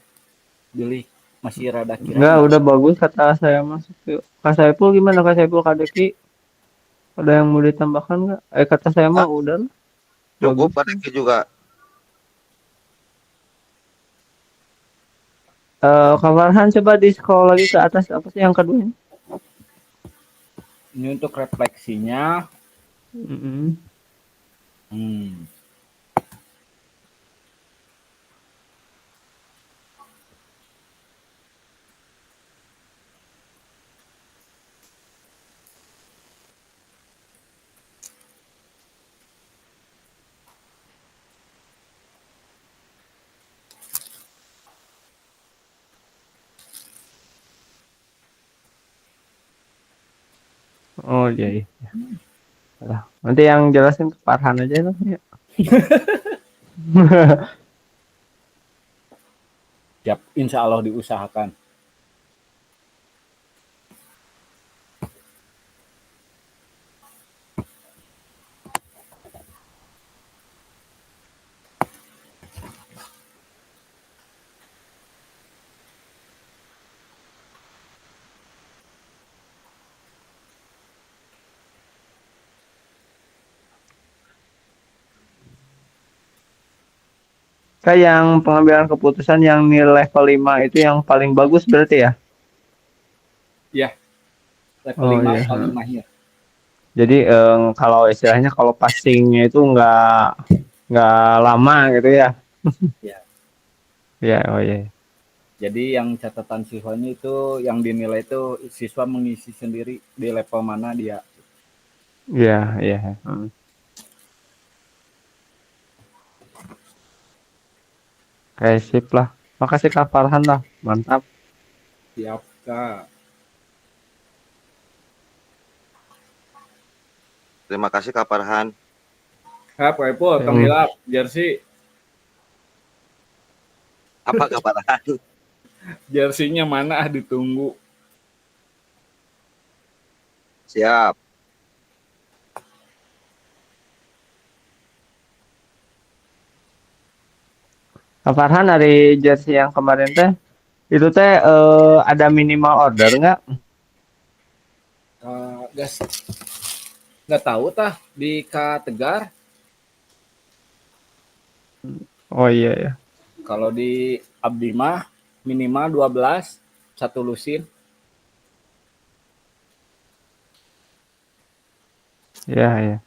Billy masih rada kira. Enggak, udah bagus kata saya masuk. Kak Saiful gimana Kak Saiful Kak Deki? Ada yang mau ditambahkan nggak? Kata saya mah udah lah. Cukup Bagus. Kak juga. Kak Farhan coba di scroll lagi ke atas apa sih yang kedua ini? Ini untuk refleksinya. Oh iya. Iya. Nah, nanti yang jelasin ke Farhan aja lah ya. Siap, insya Allah diusahakan. Kayak yang pengambilan keputusan yang nilai level 5 itu yang paling bagus berarti ya? Ya, level 5 iya. paling mahir. Jadi kalau istilahnya kalau passingnya itu nggak lama gitu ya? Ya. Ya, oh iya. Jadi yang catatan siswanya itu yang dinilai itu siswa mengisi sendiri di level mana dia. Iya, iya. Oke, sip lah. Makasih Kak Farhan lah. Mantap. Siap, Kak. Terima kasih Kak Farhan. Kak Ipul, Kang Hilap, jersey. Apa Kak Farhan? Jersinya mana ditunggu. Siap. Kak Farhan dari jersey yang kemarin teh, itu teh ada minimal order nggak? Gas. Nggak tahu tah di K Tegar. Oh iya ya. Kalau di Abdi mah minimal 12 satu lusin. Iya ya.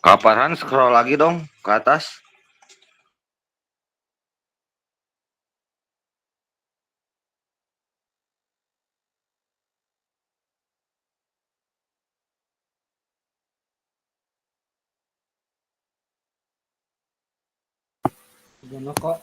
Kak Farhan scroll lagi dong ke atas. Gimana kok?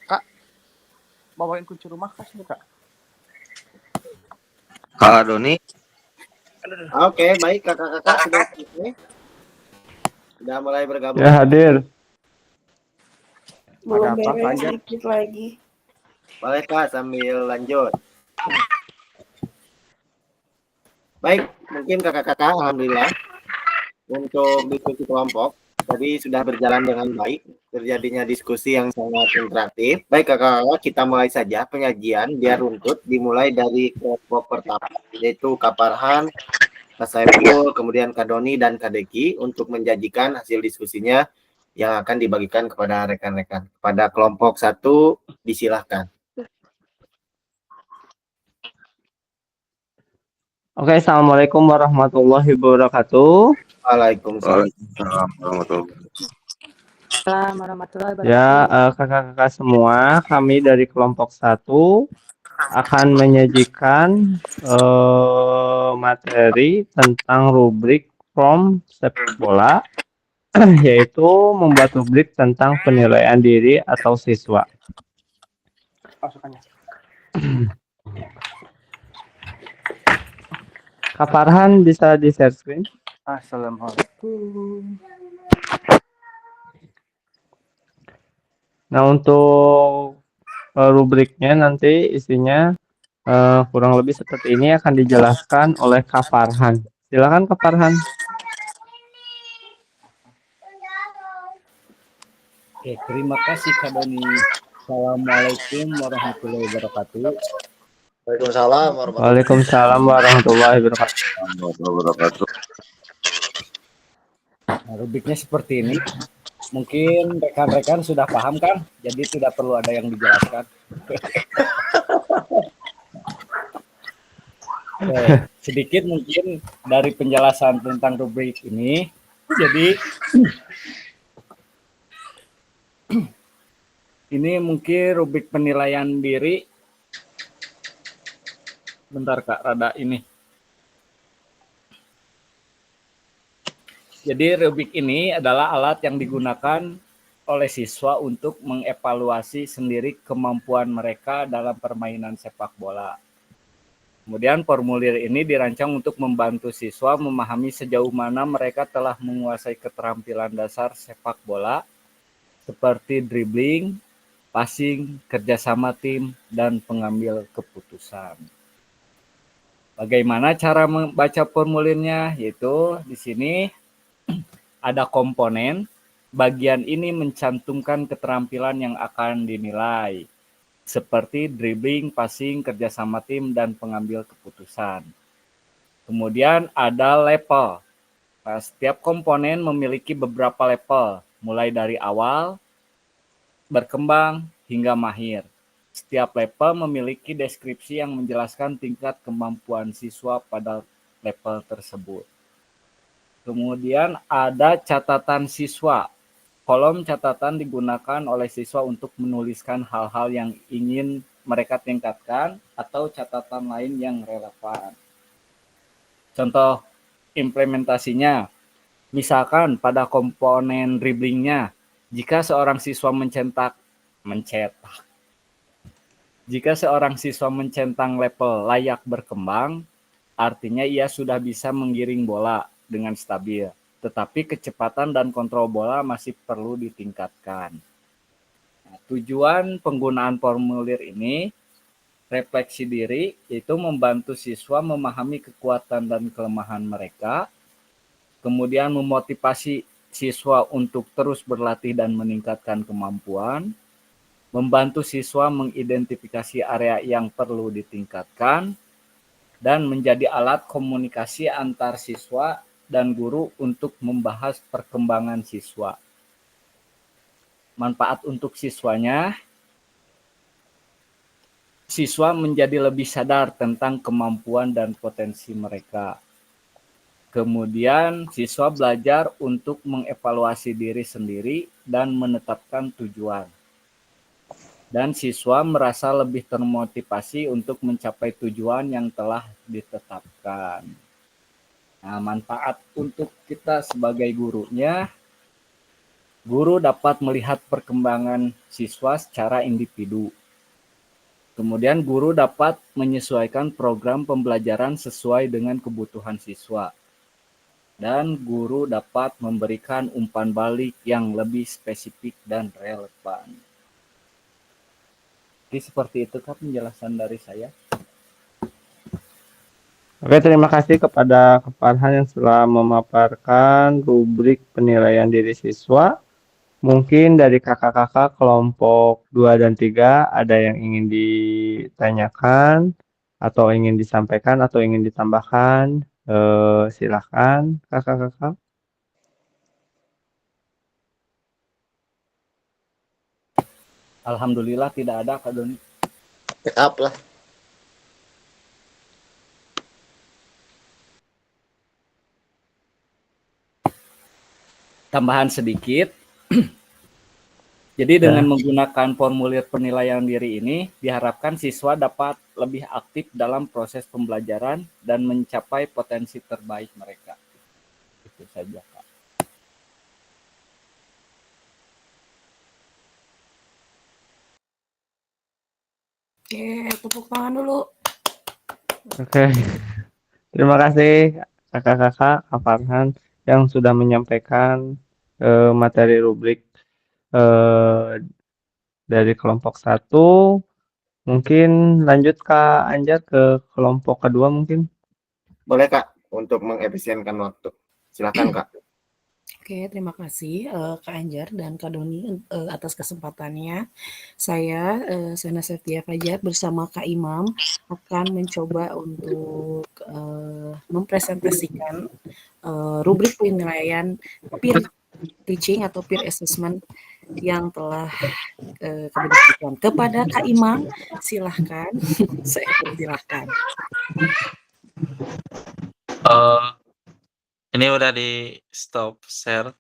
Kak, bawain kunci rumah Kak sini Kak. Kak Doni, Oke, baik kakak-kakak sudah selesai. Sudah mulai bergabung. Ya hadir. Belum Ada apa, beres, Panjat? dikit lagi. Boleh Kak sambil lanjut. Baik, mungkin kakak-kakak alhamdulillah untuk diskusi kelompok tadi sudah berjalan dengan baik, terjadinya diskusi yang sangat interaktif. Baik kakak-kakak, kita mulai saja penyajian biar runtut, dimulai dari kelompok pertama yaitu Kak Farhan, Kak Saiful, kemudian Kak Doni dan Kak Deki untuk menjanjikan hasil diskusinya yang akan dibagikan kepada rekan-rekan. Pada kelompok 1 disilahkan. Oke, assalamualaikum warahmatullahi wabarakatuh. Waalaikumsalam. Waalaikumsalam warahmatullahi Assalamualaikum warahmatullahi Ya, wabarakatuh. kakak-kakak semua, kami dari kelompok 1 akan menyajikan materi tentang rubrik from sepak bola, yaitu membuat rubrik tentang penilaian diri atau siswa. Masukannya. Kak Farhan bisa di share screen? Assalamualaikum. Nah, untuk rubriknya nanti isinya kurang lebih seperti ini akan dijelaskan oleh Kak Farhan. Silakan Kak Farhan. Oke, terima kasih Kak Doni. Assalamualaikum warahmatullahi wabarakatuh. Waalaikumsalam warahmatullahi Waalaikumsalam warahmatullahi wabarakatuh. wabarakatuh. Nah, rubriknya seperti ini. Mungkin rekan-rekan sudah paham kan? Jadi tidak perlu ada yang dijelaskan. Oke, sedikit mungkin dari penjelasan tentang rubrik ini. Jadi ini mungkin rubrik penilaian diri. Bentar Kak, rada ini. Jadi rubrik ini adalah alat yang digunakan oleh siswa untuk mengevaluasi sendiri kemampuan mereka dalam permainan sepak bola. Kemudian formulir ini dirancang untuk membantu siswa memahami sejauh mana mereka telah menguasai keterampilan dasar sepak bola seperti dribbling, passing, kerjasama tim, dan pengambil keputusan. Bagaimana cara membaca formulirnya? Yaitu di sini ada komponen, bagian ini mencantumkan keterampilan yang akan dinilai, seperti dribbling, passing, kerjasama tim, dan pengambil keputusan. Kemudian ada level. Nah, setiap komponen memiliki beberapa level, mulai dari awal, berkembang, hingga mahir. Setiap level memiliki deskripsi yang menjelaskan tingkat kemampuan siswa pada level tersebut. Kemudian ada catatan siswa. kolom catatan digunakan oleh siswa untuk menuliskan hal-hal yang ingin mereka tingkatkan atau catatan lain yang relevan. Contoh implementasinya, misalkan pada komponen dribblingnya, jika seorang siswa jika seorang siswa mencentang level layak berkembang, artinya ia sudah bisa menggiring bola dengan stabil, tetapi kecepatan dan kontrol bola masih perlu ditingkatkan. Nah, tujuan penggunaan formulir ini, refleksi diri, itu membantu siswa memahami kekuatan dan kelemahan mereka, kemudian memotivasi siswa untuk terus berlatih dan meningkatkan kemampuan, membantu siswa mengidentifikasi area yang perlu ditingkatkan, dan menjadi alat komunikasi antar siswa dan guru untuk membahas perkembangan siswa. Manfaat untuk siswanya, siswa menjadi lebih sadar tentang kemampuan dan potensi mereka. Kemudian siswa belajar untuk mengevaluasi diri sendiri dan menetapkan tujuan. Dan siswa merasa lebih termotivasi untuk mencapai tujuan yang telah ditetapkan. Nah, manfaat untuk kita sebagai gurunya, guru dapat melihat perkembangan siswa secara individu. Kemudian guru dapat menyesuaikan program pembelajaran sesuai dengan kebutuhan siswa. Dan guru dapat memberikan umpan balik yang lebih spesifik dan relevan. Jadi seperti itu Kak penjelasan dari saya. Oke, terima kasih kepada Kak Farhan yang telah memaparkan rubrik penilaian diri siswa. Mungkin dari kakak-kakak kelompok 2 dan 3 ada yang ingin ditanyakan atau ingin disampaikan atau ingin ditambahkan. Silakan kakak-kakak. Alhamdulillah tidak ada Kak Doni. Backup lah. Tambahan sedikit. Jadi dengan menggunakan formulir penilaian diri ini, diharapkan siswa dapat lebih aktif dalam proses pembelajaran dan mencapai potensi terbaik mereka. Itu saja Kak. Oke, tepuk tangan dulu. Oke. Terima kasih kakak-kakak Kak Farhan yang sudah menyampaikan materi rubrik dari kelompok 1. Mungkin lanjut Kak Anjar ke kelompok kedua mungkin. Boleh Kak, untuk mengefisienkan waktu. Silakan Kak. Oke, terima kasih Kak Anjar dan Kak Doni atas kesempatannya. Saya Sena Septia Fajar bersama Kak Imam akan mencoba untuk mempresentasikan rubrik penilaian peer teaching atau peer assessment yang telah kami berikan. Kepada Kak Imam, silahkan. Saya persilahkan. Ini udah di stop share.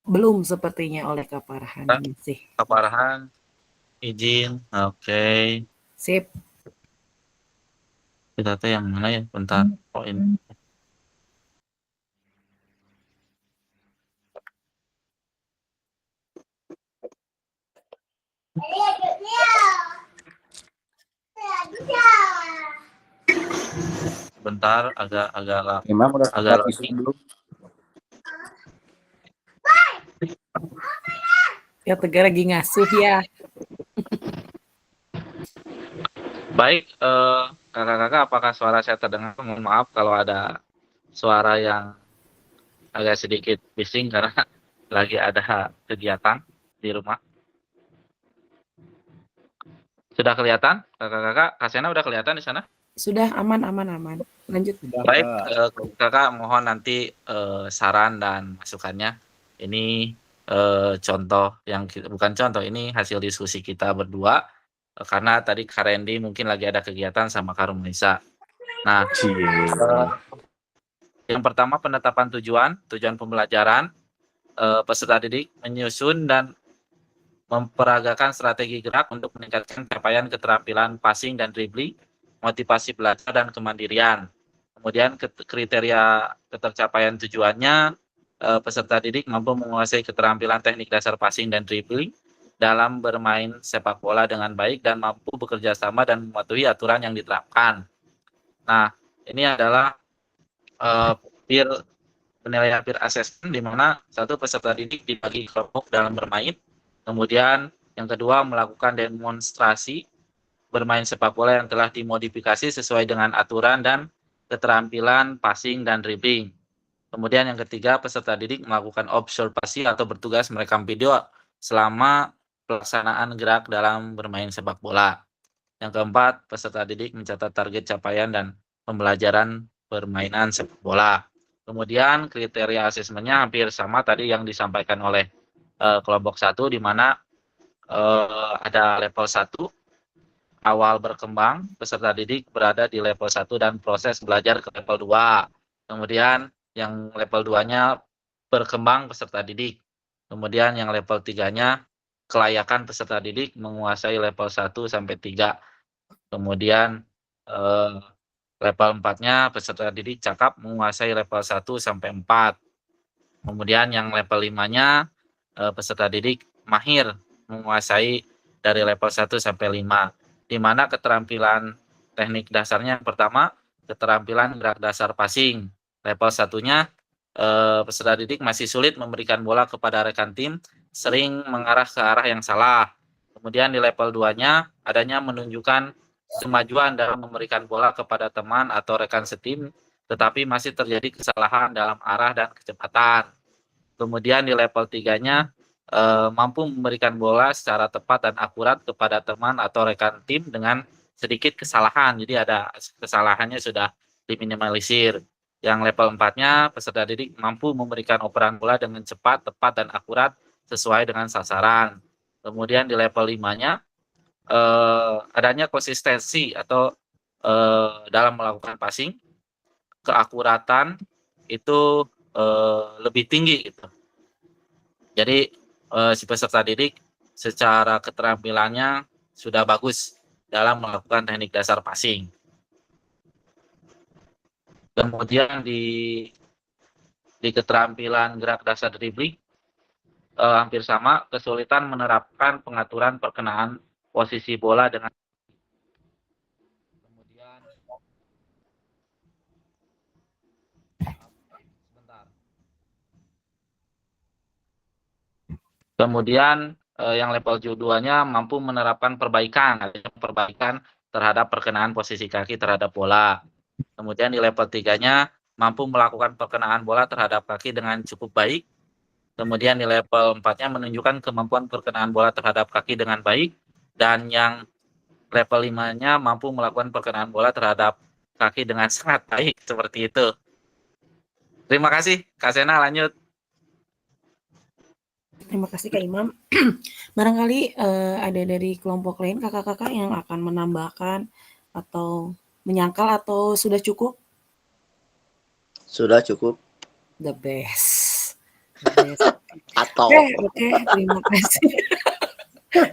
Belum sepertinya oleh Kak Farhan sih. Kak Farhan, izin. Oke. Sip. Kita tuh yang mana ya? Bentar. Oh ini. Bentar, agak Imam udah agak belum? Ya Tegar lagi ngasuh ya. baik. Kakak-kakak, apakah suara saya terdengar? Mohon maaf kalau ada suara yang agak sedikit bising karena lagi ada kegiatan di rumah. Sudah kelihatan, kakak-kakak? Kak Sena udah kelihatan di sana? Sudah aman. Lanjut. Baik, kakak mohon nanti saran dan masukannya. Ini contoh yang bukan contoh, ini hasil diskusi kita berdua karena tadi Kak Randy mungkin lagi ada kegiatan sama Kak Rumaisa. Nah, yang pertama penetapan tujuan pembelajaran. peserta didik menyusun dan memperagakan strategi gerak untuk meningkatkan capaian keterampilan passing dan dribbling, motivasi belajar dan kemandirian. Kemudian kriteria ketercapaian tujuannya, peserta didik mampu menguasai keterampilan teknik dasar passing dan dribbling dalam bermain sepak bola dengan baik dan mampu bekerja sama dan mematuhi aturan yang diterapkan. Nah, ini adalah penilaian peer assessment, di mana satu, peserta didik dibagi kelompok dalam bermain. Kemudian yang kedua, melakukan demonstrasi bermain sepak bola yang telah dimodifikasi sesuai dengan aturan dan keterampilan passing dan dribbling. Kemudian yang ketiga, peserta didik melakukan observasi atau bertugas merekam video selama pelaksanaan gerak dalam bermain sepak bola. Yang keempat, peserta didik mencatat target capaian dan pembelajaran permainan sepak bola. Kemudian kriteria asesmennya hampir sama tadi yang disampaikan oleh kelompok 1, di mana ada level 1, awal berkembang, peserta didik berada di level 1 dan proses belajar ke level 2. Kemudian yang level 2-nya berkembang peserta didik. Kemudian yang level 3-nya kelayakan peserta didik menguasai level 1 sampai 3. Kemudian level 4-nya peserta didik cakap menguasai level 1 sampai 4. Kemudian yang level 5-nya peserta didik mahir menguasai dari level 1 sampai 5, di mana keterampilan teknik dasarnya yang pertama, keterampilan gerak dasar passing. Level 1-nya peserta didik masih sulit memberikan bola kepada rekan tim, sering mengarah ke arah yang salah. Kemudian di level 2-nya adanya menunjukkan kemajuan dalam memberikan bola kepada teman atau rekan setim, tetapi masih terjadi kesalahan dalam arah dan kecepatan. Kemudian di level 3-nya mampu memberikan bola secara tepat dan akurat kepada teman atau rekan tim dengan sedikit kesalahan. Jadi ada kesalahannya sudah diminimalisir. Yang level 4-nya peserta didik mampu memberikan operan bola dengan cepat, tepat, dan akurat sesuai dengan sasaran. Kemudian di level 5-nya adanya konsistensi atau dalam melakukan passing, keakuratan itu lebih tinggi gitu. Jadi si peserta didik secara keterampilannya sudah bagus dalam melakukan teknik dasar passing. Kemudian di keterampilan gerak dasar dribbling hampir sama, kesulitan menerapkan pengaturan perkenaan posisi bola dengan Kemudian yang level 2-nya mampu menerapkan perbaikan terhadap perkenaan posisi kaki terhadap bola. Kemudian di level 3-nya mampu melakukan perkenaan bola terhadap kaki dengan cukup baik. Kemudian di level 4-nya menunjukkan kemampuan perkenaan bola terhadap kaki dengan baik. Dan yang level 5-nya mampu melakukan perkenaan bola terhadap kaki dengan sangat baik, seperti itu. Terima kasih, Kak Sena, lanjut. Terima kasih Kak Imam. Barangkali ada dari kelompok lain kakak-kakak yang akan menambahkan atau menyangkal atau sudah cukup? Sudah cukup. The best. Atau. Oke, terima kasih.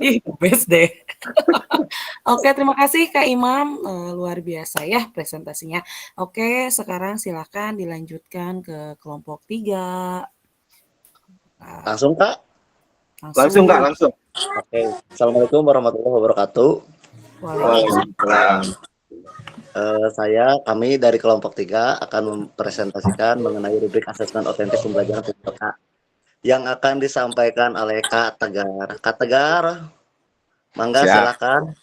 Ih, the best deh. Oke, terima kasih Kak Imam. Luar biasa ya presentasinya. Oke, sekarang silakan dilanjutkan ke kelompok 3. Langsung Kak? Langsung Kak, langsung. Oke. Assalamualaikum warahmatullahi wabarakatuh. Waalaikumsalam. Kami dari kelompok 3 akan mempresentasikan mengenai rubrik asesmen otentik pembelajaran PPK yang akan disampaikan oleh Kak Tegar. Kak Tegar, mangga silakan.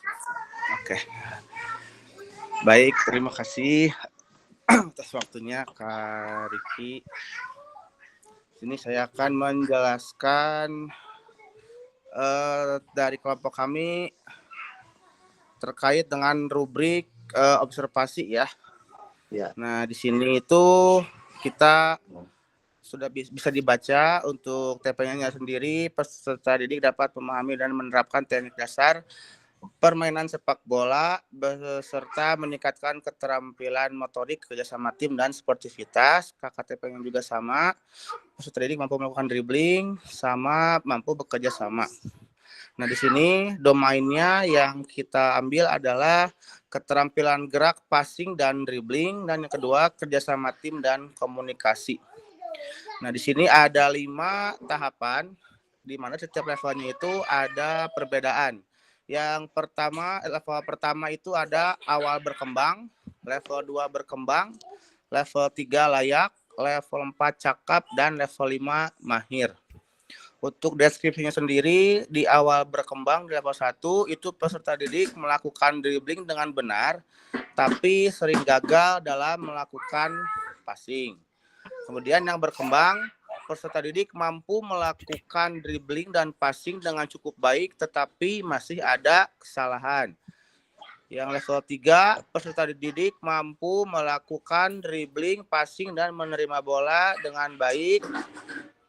Oke. Baik, terima kasih atas waktunya Kak Riki. Sini saya akan menjelaskan dari kelompok kami terkait dengan rubrik observasi ya. Nah, di sini itu kita sudah bisa dibaca untuk TP-nya sendiri. Peserta didik dapat memahami dan menerapkan teknik dasar permainan sepak bola beserta meningkatkan keterampilan motorik, kerjasama tim dan sportivitas. KKTP yang juga sama, peserta didik mampu melakukan dribbling sama mampu bekerja sama. Nah, di sini domainnya yang kita ambil adalah keterampilan gerak, passing, dan dribbling. Dan yang kedua, kerjasama tim dan komunikasi. Nah, di sini ada 5 tahapan, di mana setiap levelnya itu ada perbedaan. Yang pertama, level pertama itu ada awal berkembang, level 2 berkembang, level 3 layak, level 4 cakap, dan level 5 mahir. Untuk deskripsinya sendiri, di awal berkembang di level 1 itu peserta didik melakukan dribbling dengan benar, tapi sering gagal dalam melakukan passing. Kemudian yang berkembang, peserta didik mampu melakukan dribbling dan passing dengan cukup baik, tetapi masih ada kesalahan. Yang level 3, peserta didik mampu melakukan dribbling, passing, dan menerima bola dengan baik.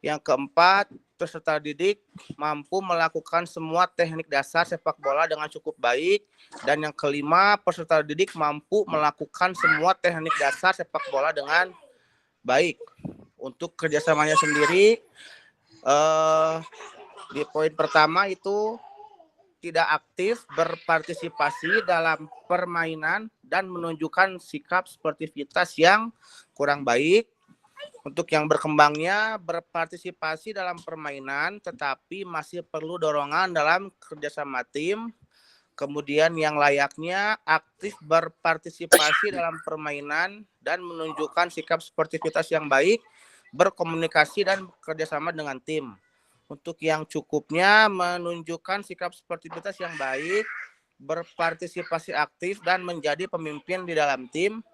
Yang keempat, peserta didik mampu melakukan semua teknik dasar sepak bola dengan cukup baik. Dan yang kelima, peserta didik mampu melakukan semua teknik dasar sepak bola dengan baik. Untuk kerjasamanya sendiri, di poin pertama itu tidak aktif berpartisipasi dalam permainan dan menunjukkan sikap sportivitas yang kurang baik. Untuk yang berkembangnya, berpartisipasi dalam permainan tetapi masih perlu dorongan dalam kerjasama tim. Kemudian yang layaknya aktif berpartisipasi dalam permainan dan menunjukkan sikap sportivitas yang baik, berkomunikasi dan bekerjasama dengan tim. Untuk yang cukupnya, menunjukkan sikap sportivitas yang baik, berpartisipasi aktif dan menjadi pemimpin di dalam tim.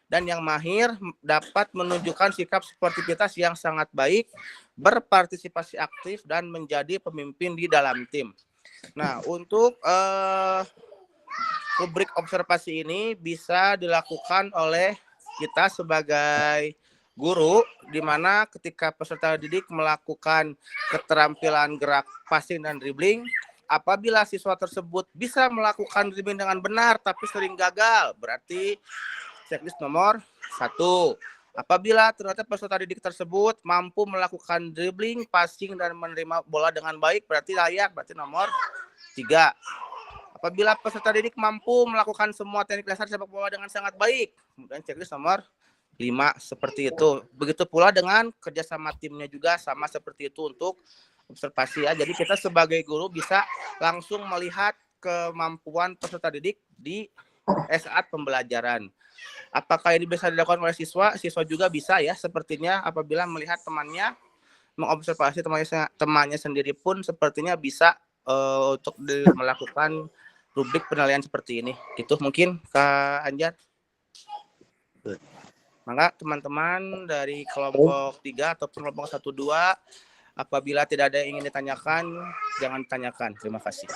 Dan yang mahir dapat menunjukkan sikap sportivitas yang sangat baik, berpartisipasi aktif, dan menjadi pemimpin di dalam tim. Nah, untuk rubrik observasi ini bisa dilakukan oleh kita sebagai guru, di mana ketika peserta didik melakukan keterampilan gerak, passing, dan dribbling, apabila siswa tersebut bisa melakukan dribbling dengan benar tapi sering gagal, berarti checklist nomor 1. Apabila ternyata peserta didik tersebut mampu melakukan dribbling, passing, dan menerima bola dengan baik, berarti layak, berarti nomor 3. Apabila peserta didik mampu melakukan semua teknik dasar sepak bola dengan sangat baik, kemudian checklist nomor 5, seperti itu. Begitu pula dengan kerjasama timnya juga sama seperti itu untuk observasi ya. Jadi kita sebagai guru bisa langsung melihat kemampuan peserta didik di saat pembelajaran. Apakah ini bisa dilakukan oleh siswa? Siswa juga bisa ya, sepertinya apabila melihat temannya, mengobservasi temannya sendiri pun sepertinya bisa untuk melakukan rubrik penilaian seperti ini. Gitu mungkin Kak Anjar. Maka teman-teman dari kelompok 3 ataupun kelompok 1-2, apabila tidak ada yang ingin ditanyakan, jangan tanyakan. Terima kasih.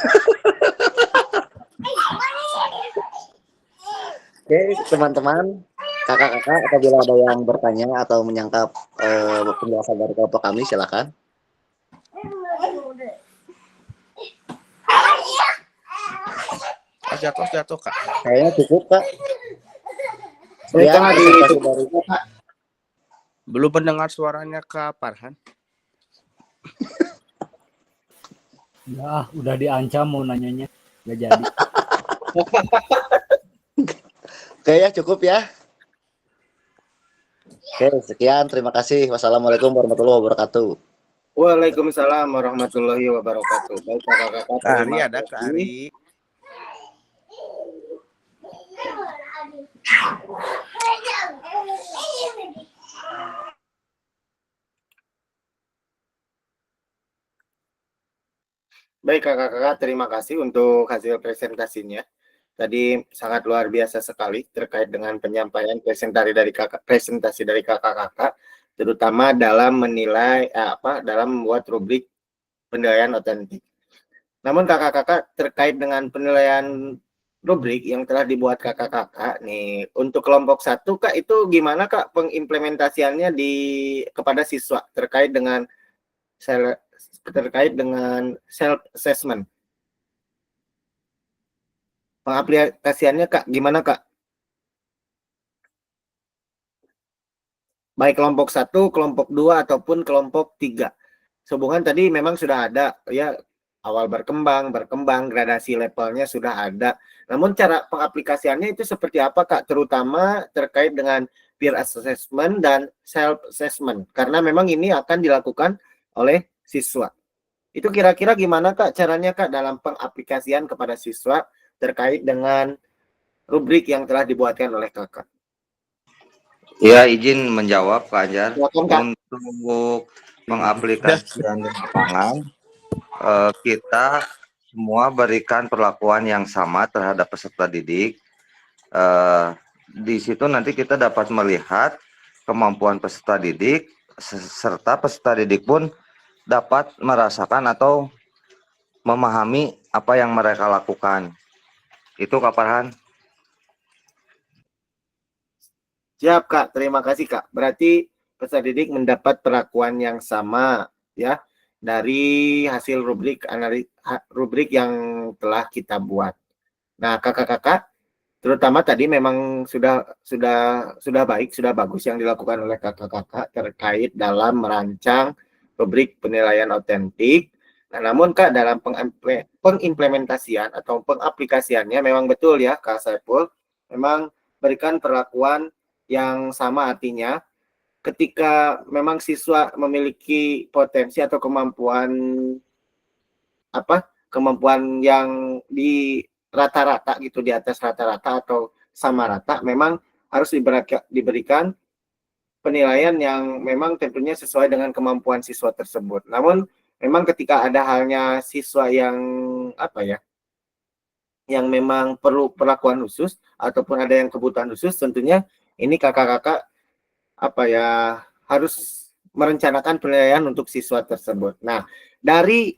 Oke, teman-teman, kakak-kakak, apabila ada yang bertanya atau menyangkap penjelasan dari kelompok kami, silakan. Jatuh, Kak. Kayaknya cukup, Kak. Ya, belum mendengar suaranya Kak Farhan. Ya, udah diancam mau nanyanya. Gak jadi. Oke ya, cukup ya. Oke, sekian. Terima kasih. Wassalamualaikum warahmatullahi wabarakatuh. Waalaikumsalam warahmatullahi wabarakatuh. Baik, kakak-kakak. Kak Ari ada, Kak Ari. Baik kakak-kakak, terima kasih untuk hasil presentasinya. Tadi sangat luar biasa sekali terkait dengan penyampaian presentasi dari kakak-kakak, terutama dalam menilai dalam membuat rubrik penilaian otentik. Namun kakak-kakak terkait dengan penilaian rubrik yang telah dibuat kakak-kakak nih, untuk kelompok 1 Kak, itu gimana Kak pengimplementasiannya kepada siswa terkait dengan self assessment? Pengaplikasiannya Kak, gimana Kak? Baik kelompok 1, kelompok 2 ataupun kelompok 3. Sehubungan tadi memang sudah ada ya, awal berkembang, gradasi levelnya sudah ada. Namun cara pengaplikasiannya itu seperti apa Kak? Terutama terkait dengan peer assessment dan self assessment. Karena memang ini akan dilakukan oleh siswa. Itu kira-kira gimana Kak caranya Kak dalam pengaplikasian kepada siswa terkait dengan rubrik yang telah dibuatkan oleh Kakak? Ya, izin menjawab Kak Anjar. Silakan, Kak. Untuk pengaplikasian di lapangan, kita semua berikan perlakuan yang sama terhadap peserta didik. Di situ nanti kita dapat melihat kemampuan peserta didik, serta peserta didik pun dapat merasakan atau memahami apa yang mereka lakukan. Itu Kak Farhan. Siap Kak, terima kasih Kak. Berarti peserta didik mendapat perlakuan yang sama ya dari hasil rubrik yang telah kita buat. Nah, kakak-kakak, terutama tadi memang sudah baik, sudah bagus yang dilakukan oleh kakak-kakak terkait dalam merancang rubrik penilaian otentik. Nah, namun Kak dalam pengimplementasian atau pengaplikasiannya memang betul ya Kak Saiful, memang berikan perlakuan yang sama, artinya ketika memang siswa memiliki potensi atau kemampuan yang di rata-rata gitu, di atas rata-rata atau sama rata, memang harus diberikan penilaian yang memang tentunya sesuai dengan kemampuan siswa tersebut. Namun memang ketika ada halnya siswa yang yang memang perlu perlakuan khusus ataupun ada yang kebutuhan khusus, tentunya ini kakak-kakak harus merencanakan penilaian untuk siswa tersebut. Nah, dari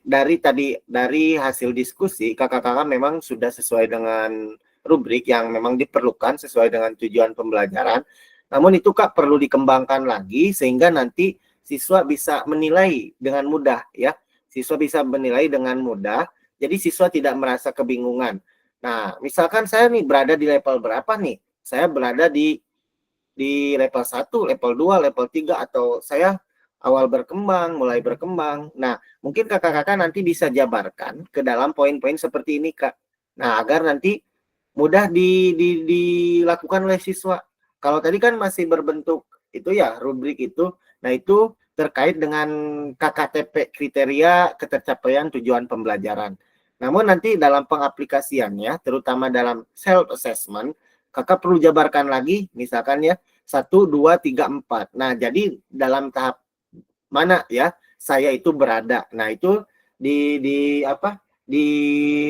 hasil diskusi, kakak-kakak memang sudah sesuai dengan rubrik yang memang diperlukan sesuai dengan tujuan pembelajaran. Namun itu Kak perlu dikembangkan lagi sehingga nanti siswa bisa menilai dengan mudah ya. Siswa bisa menilai dengan mudah. Jadi siswa tidak merasa kebingungan. Nah, misalkan saya nih berada di level berapa nih? Saya berada di level 1, level 2, level 3, atau saya awal berkembang, mulai berkembang. Nah, mungkin kakak-kakak nanti bisa jabarkan ke dalam poin-poin seperti ini, Kak. Nah, agar nanti mudah dilakukan oleh siswa. Kalau tadi kan masih berbentuk itu ya, rubrik itu. Nah, itu terkait dengan KKTP, kriteria ketercapaian tujuan pembelajaran. Namun nanti dalam pengaplikasiannya, terutama dalam self assessment, kakak perlu jabarkan lagi, misalkan ya, 1, 2, 3, 4. Nah, jadi dalam tahap mana ya saya itu berada. Nah, itu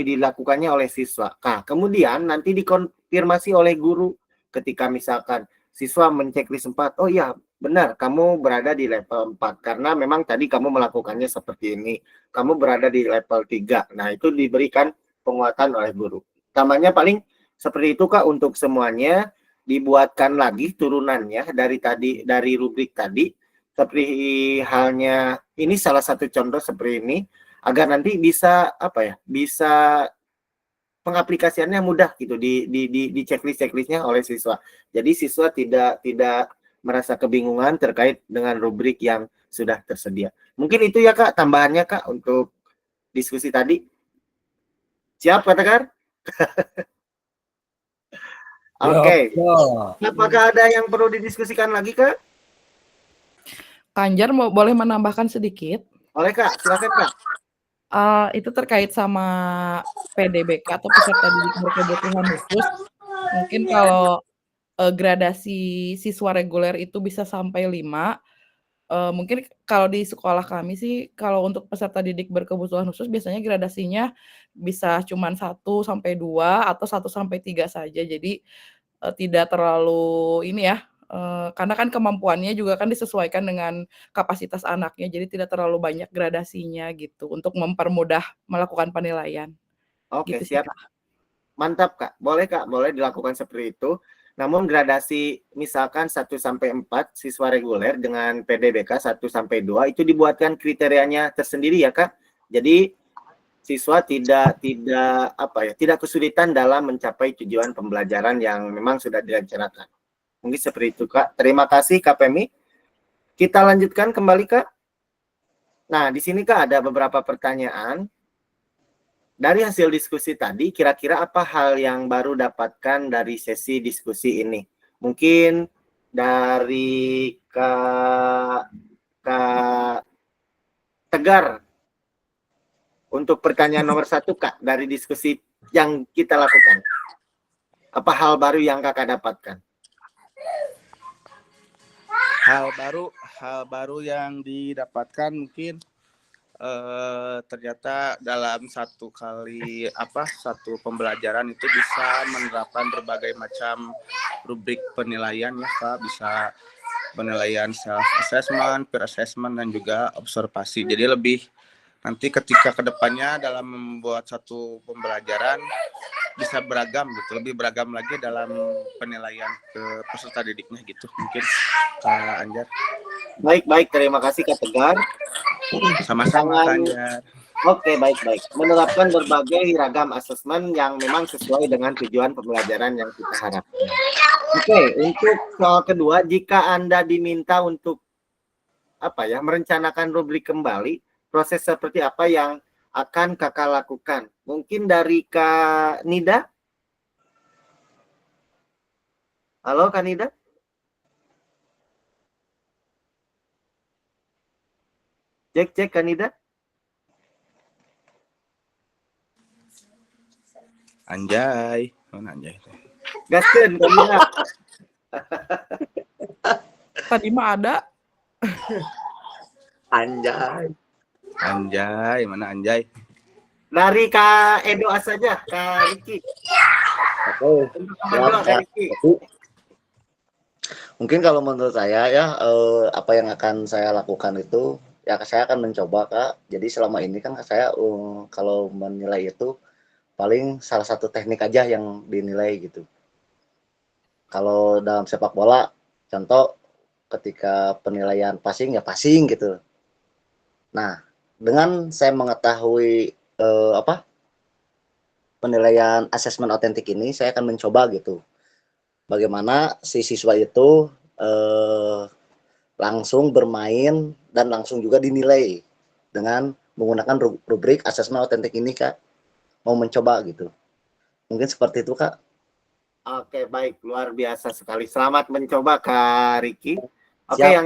dilakukannya oleh siswa. Nah, kemudian nanti dikonfirmasi oleh guru ketika misalkan siswa menceklis 4, oh ya benar kamu berada di level 4 karena memang tadi kamu melakukannya seperti ini. Kamu berada di level 3. Nah, itu diberikan penguatan oleh guru. Tambahnya paling seperti itu Kak untuk semuanya, dibuatkan lagi turunannya dari rubrik tadi, seperti halnya ini salah satu contoh seperti ini, agar nanti bisa bisa pengaplikasiannya mudah gitu di checklistnya oleh siswa. Jadi siswa tidak merasa kebingungan terkait dengan rubrik yang sudah tersedia. Mungkin itu ya Kak tambahannya Kak untuk diskusi tadi. Siap Kak Tegar? Oke. Apakah ada yang perlu didiskusikan lagi Kak? Kanjar boleh menambahkan sedikit? Boleh Kak, silakan Kak. Itu terkait sama PDBK atau peserta didik berkebutuhan khusus. Mungkin kalau gradasi siswa reguler itu bisa sampai 5. Mungkin kalau di sekolah kami sih, kalau untuk peserta didik berkebutuhan khusus biasanya gradasinya bisa cuman 1 sampai 2 atau 1 sampai 3 saja. Jadi tidak terlalu ini ya, karena kan kemampuannya juga kan disesuaikan dengan kapasitas anaknya, jadi tidak terlalu banyak gradasinya gitu, untuk mempermudah melakukan penilaian. Oke, Gitu sih, siap. Kak. Mantap Kak, boleh dilakukan seperti itu. Namun gradasi misalkan 1 sampai 4 siswa reguler dengan PDBK 1 sampai 2 itu dibuatkan kriterianya tersendiri ya Kak. Jadi siswa tidak tidak kesulitan dalam mencapai tujuan pembelajaran yang memang sudah direncanakan. Mungkin seperti itu, Kak. Terima kasih, Kak Pemi. Kita lanjutkan kembali, Kak. Nah, di sini, Kak, ada beberapa pertanyaan. Dari hasil diskusi tadi, kira-kira apa hal yang baru dapatkan dari sesi diskusi ini? Mungkin dari Kak Tegar. Untuk pertanyaan nomor 1, Kak, dari diskusi yang kita lakukan. Apa hal baru yang Kakak dapatkan? Hal baru yang didapatkan mungkin ternyata dalam satu pembelajaran itu bisa menerapkan berbagai macam rubrik penilaian ya Kak, bisa penilaian self assessment, peer assessment, dan juga observasi. Jadi lebih nanti ketika kedepannya dalam membuat satu pembelajaran bisa beragam gitu, lebih beragam lagi dalam penilaian ke peserta didiknya gitu. Mungkin Kak Anjar. Baik, terima kasih Kak Tegar. Sama-sama Kak Anjar. Oke, baik. Menerapkan berbagai ragam asesmen yang memang sesuai dengan tujuan pembelajaran yang kita harapkan. Oke, untuk soal kedua, jika Anda diminta untuk merencanakan rubrik kembali, proses seperti apa yang akan Kakak lakukan? Mungkin dari Kak Nida? Halo Kak Nida? Cek Kak Nida? Anjay, mana Anjay? Gaskeun Kak Nida. Tadi mah ada. Anjay, mana Anjay? Dari Kak Edo saja, Kak Riki. Mungkin kalau menurut saya ya apa yang akan saya lakukan itu ya saya akan mencoba Kak. Jadi selama ini kan saya kalau menilai itu paling salah satu teknik aja yang dinilai gitu. Kalau dalam sepak bola contoh ketika penilaian passing ya passing gitu. Nah, dengan saya mengetahui penilaian asesmen otentik ini, saya akan mencoba gitu. Bagaimana si siswa itu langsung bermain dan langsung juga dinilai dengan menggunakan rubrik asesmen otentik ini, Kak. Mau mencoba gitu. Mungkin seperti itu, Kak. Oke, baik. Luar biasa sekali. Selamat mencoba, Kak Riki. Oke, Siap,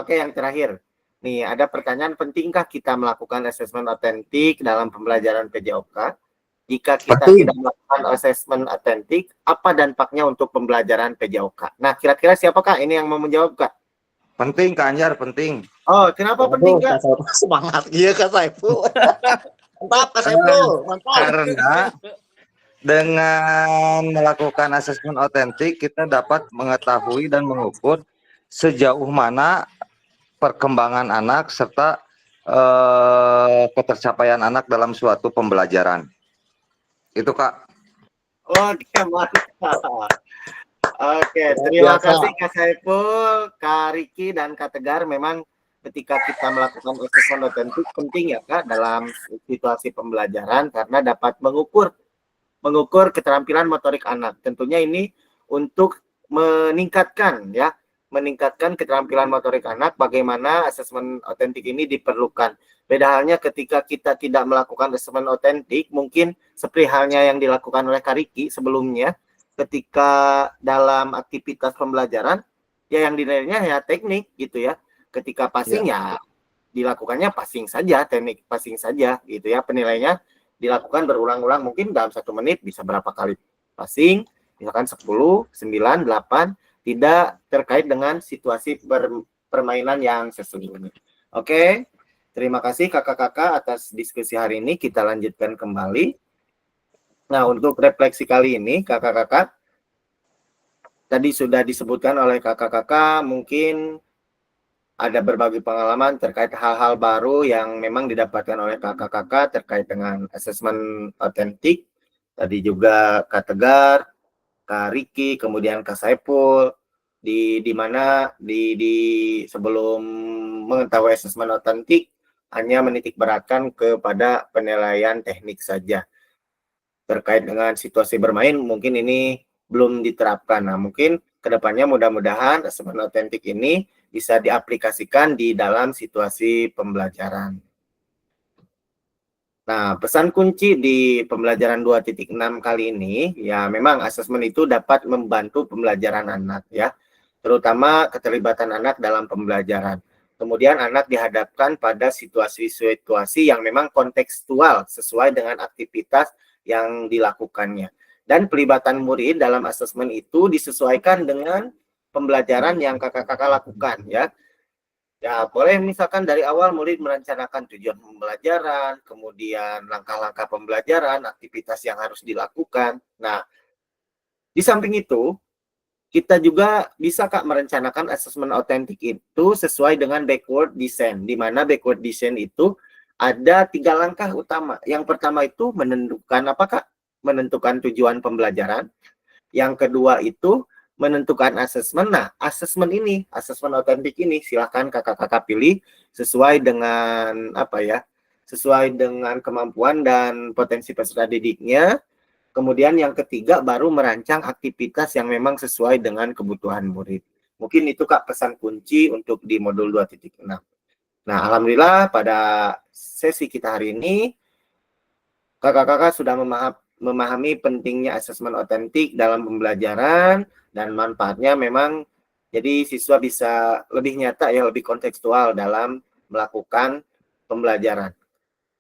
yang terakhir. Nih, ada pertanyaan, pentingkah kita melakukan asesmen otentik dalam pembelajaran PJOK? Jika kita tidak melakukan asesmen otentik, apa dampaknya untuk pembelajaran PJOK? Nah, kira-kira siapakah ini yang mau menjawab, Kak? Penting, Kak Anjar, penting. Oh, kenapa penting, Kak? Semangat iya, Kak Saiful. Mantap, Kak Saiful. Mantap. Karena dengan melakukan asesmen otentik, kita dapat mengetahui dan mengukur sejauh mana perkembangan anak serta ketercapaian anak dalam suatu pembelajaran. Itu Kak. Oke, mantap. Oke, terima kasih Kak Saiful, Kak Riki, dan Kak Tegar. Memang ketika kita melakukan asesmen otentik penting ya Kak dalam situasi pembelajaran karena dapat mengukur keterampilan motorik anak. Tentunya ini untuk meningkatkan keterampilan motorik anak, bagaimana asesmen otentik ini diperlukan. Beda halnya ketika kita tidak melakukan asesmen otentik, mungkin seperti halnya yang dilakukan oleh Kak Riki sebelumnya, ketika dalam aktivitas pembelajaran, ya yang dinilainya ya teknik gitu ya. Ketika passing ya dilakukannya passing saja, teknik passing saja gitu ya. Penilaiannya dilakukan berulang-ulang, mungkin dalam 1 menit bisa berapa kali passing, misalkan 10, 9, 8, tidak terkait dengan situasi permainan yang sesungguhnya. Oke, terima kasih kakak-kakak atas diskusi hari ini. Kita lanjutkan kembali. Nah, untuk refleksi kali ini, kakak-kakak, tadi sudah disebutkan oleh kakak-kakak, mungkin ada berbagai pengalaman terkait hal-hal baru yang memang didapatkan oleh kakak-kakak terkait dengan asesmen otentik. Tadi juga Kak Tegar, Kak Riki, kemudian Kak Saiful, di mana sebelum mengetahui asesmen otentik, hanya menitik beratkan kepada penilaian teknik saja. Terkait dengan situasi bermain, mungkin ini belum diterapkan. Nah, mungkin kedepannya mudah-mudahan asesmen otentik ini bisa diaplikasikan di dalam situasi pembelajaran. Nah, pesan kunci di pembelajaran 2.6 kali ini, ya memang asesmen itu dapat membantu pembelajaran anak ya, terutama keterlibatan anak dalam pembelajaran. Kemudian anak dihadapkan pada situasi-situasi yang memang kontekstual sesuai dengan aktivitas yang dilakukannya. Dan pelibatan murid dalam asesmen itu disesuaikan dengan pembelajaran yang kakak-kakak lakukan ya. Ya, boleh misalkan dari awal murid merencanakan tujuan pembelajaran, kemudian langkah-langkah pembelajaran, aktivitas yang harus dilakukan. Nah, di samping itu, kita juga bisa Kak merencanakan asesmen otentik itu sesuai dengan backward design, di mana backward design itu ada 3 langkah utama. Yang pertama itu menentukan apa Kak? Menentukan tujuan pembelajaran. Yang kedua itu menentukan asesmen. Nah, asesmen ini, asesmen otentik ini silahkan kakak-kakak pilih sesuai dengan apa ya? Sesuai dengan kemampuan dan potensi peserta didiknya. Kemudian yang ketiga baru merancang aktivitas yang memang sesuai dengan kebutuhan murid. Mungkin itu Kak pesan kunci untuk di modul 2.6. Nah, alhamdulillah pada sesi kita hari ini kakak-kakak sudah memahami pentingnya asesmen otentik dalam pembelajaran dan manfaatnya memang jadi siswa bisa lebih nyata ya, lebih kontekstual dalam melakukan pembelajaran.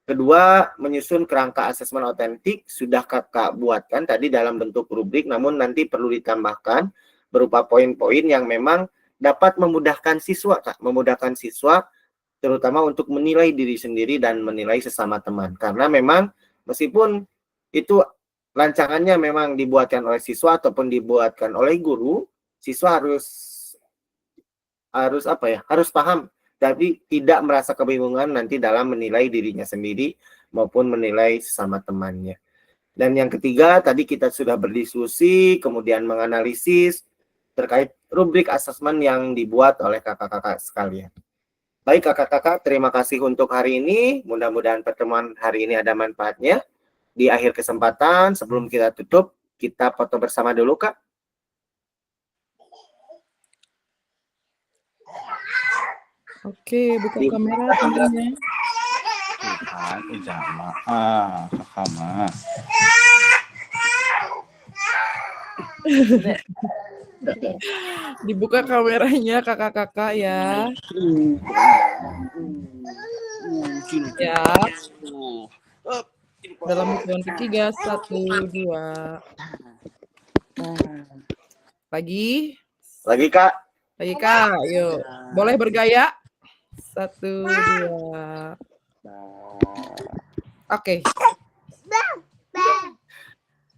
Kedua, menyusun kerangka asesmen otentik sudah kakak buatkan tadi dalam bentuk rubrik, namun nanti perlu ditambahkan berupa poin-poin yang memang dapat memudahkan siswa, Kak, memudahkan siswa terutama untuk menilai diri sendiri dan menilai sesama teman. Karena memang meskipun itu rancangannya memang dibuatkan oleh siswa ataupun dibuatkan oleh guru, siswa harus apa ya? Harus paham, tapi tidak merasa kebingungan nanti dalam menilai dirinya sendiri maupun menilai sesama temannya. Dan yang ketiga, tadi kita sudah berdiskusi, kemudian menganalisis terkait rubrik asesmen yang dibuat oleh kakak-kakak sekalian. Baik kakak-kakak, terima kasih untuk hari ini. Mudah-mudahan pertemuan hari ini ada manfaatnya. Di akhir kesempatan, sebelum kita tutup, kita foto bersama dulu, Kak. Oke, buka kamera temannya. Dibuka kameranya kakak-kakak ya. Ya. Dalam hitungan ketiga, 1, 2. Lagi. Lagi, Kak. Lagi, Kak. Yuk. Boleh bergaya. 1, 2. Oke.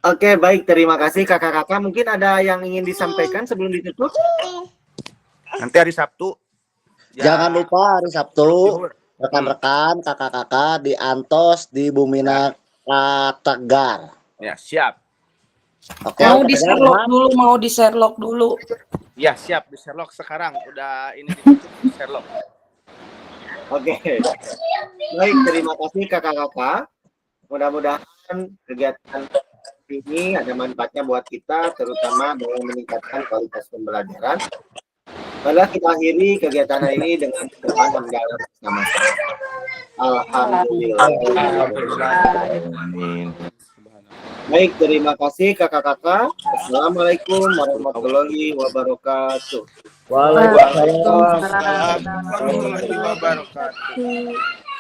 Oke, baik. Terima kasih kakak-kakak. Mungkin ada yang ingin disampaikan sebelum ditutup? Nanti hari Sabtu. Jangan lupa hari Sabtu, rekan-rekan, kakak-kakak di Antos di Bumina Tegar. Ya, siap. Oke, Mau di Sherlock dulu, mau di Sherlock dulu. Ya, siap. Di Sherlock sekarang. Udah ini ditutup di Sherlock. Oke. Baik, terima kasih kakak-kakak. Mudah-mudahan kegiatan ini ada manfaatnya buat kita, terutama dalam meningkatkan kualitas pembelajaran. Mari kita akhiri kegiatan ini dengan doa mendalam bersama-sama. Alhamdulillah. Baik, terima kasih kakak-kakak. Assalamualaikum warahmatullahi wabarakatuh. Waalaikumsalam Warahmatullahi wabarakatuh.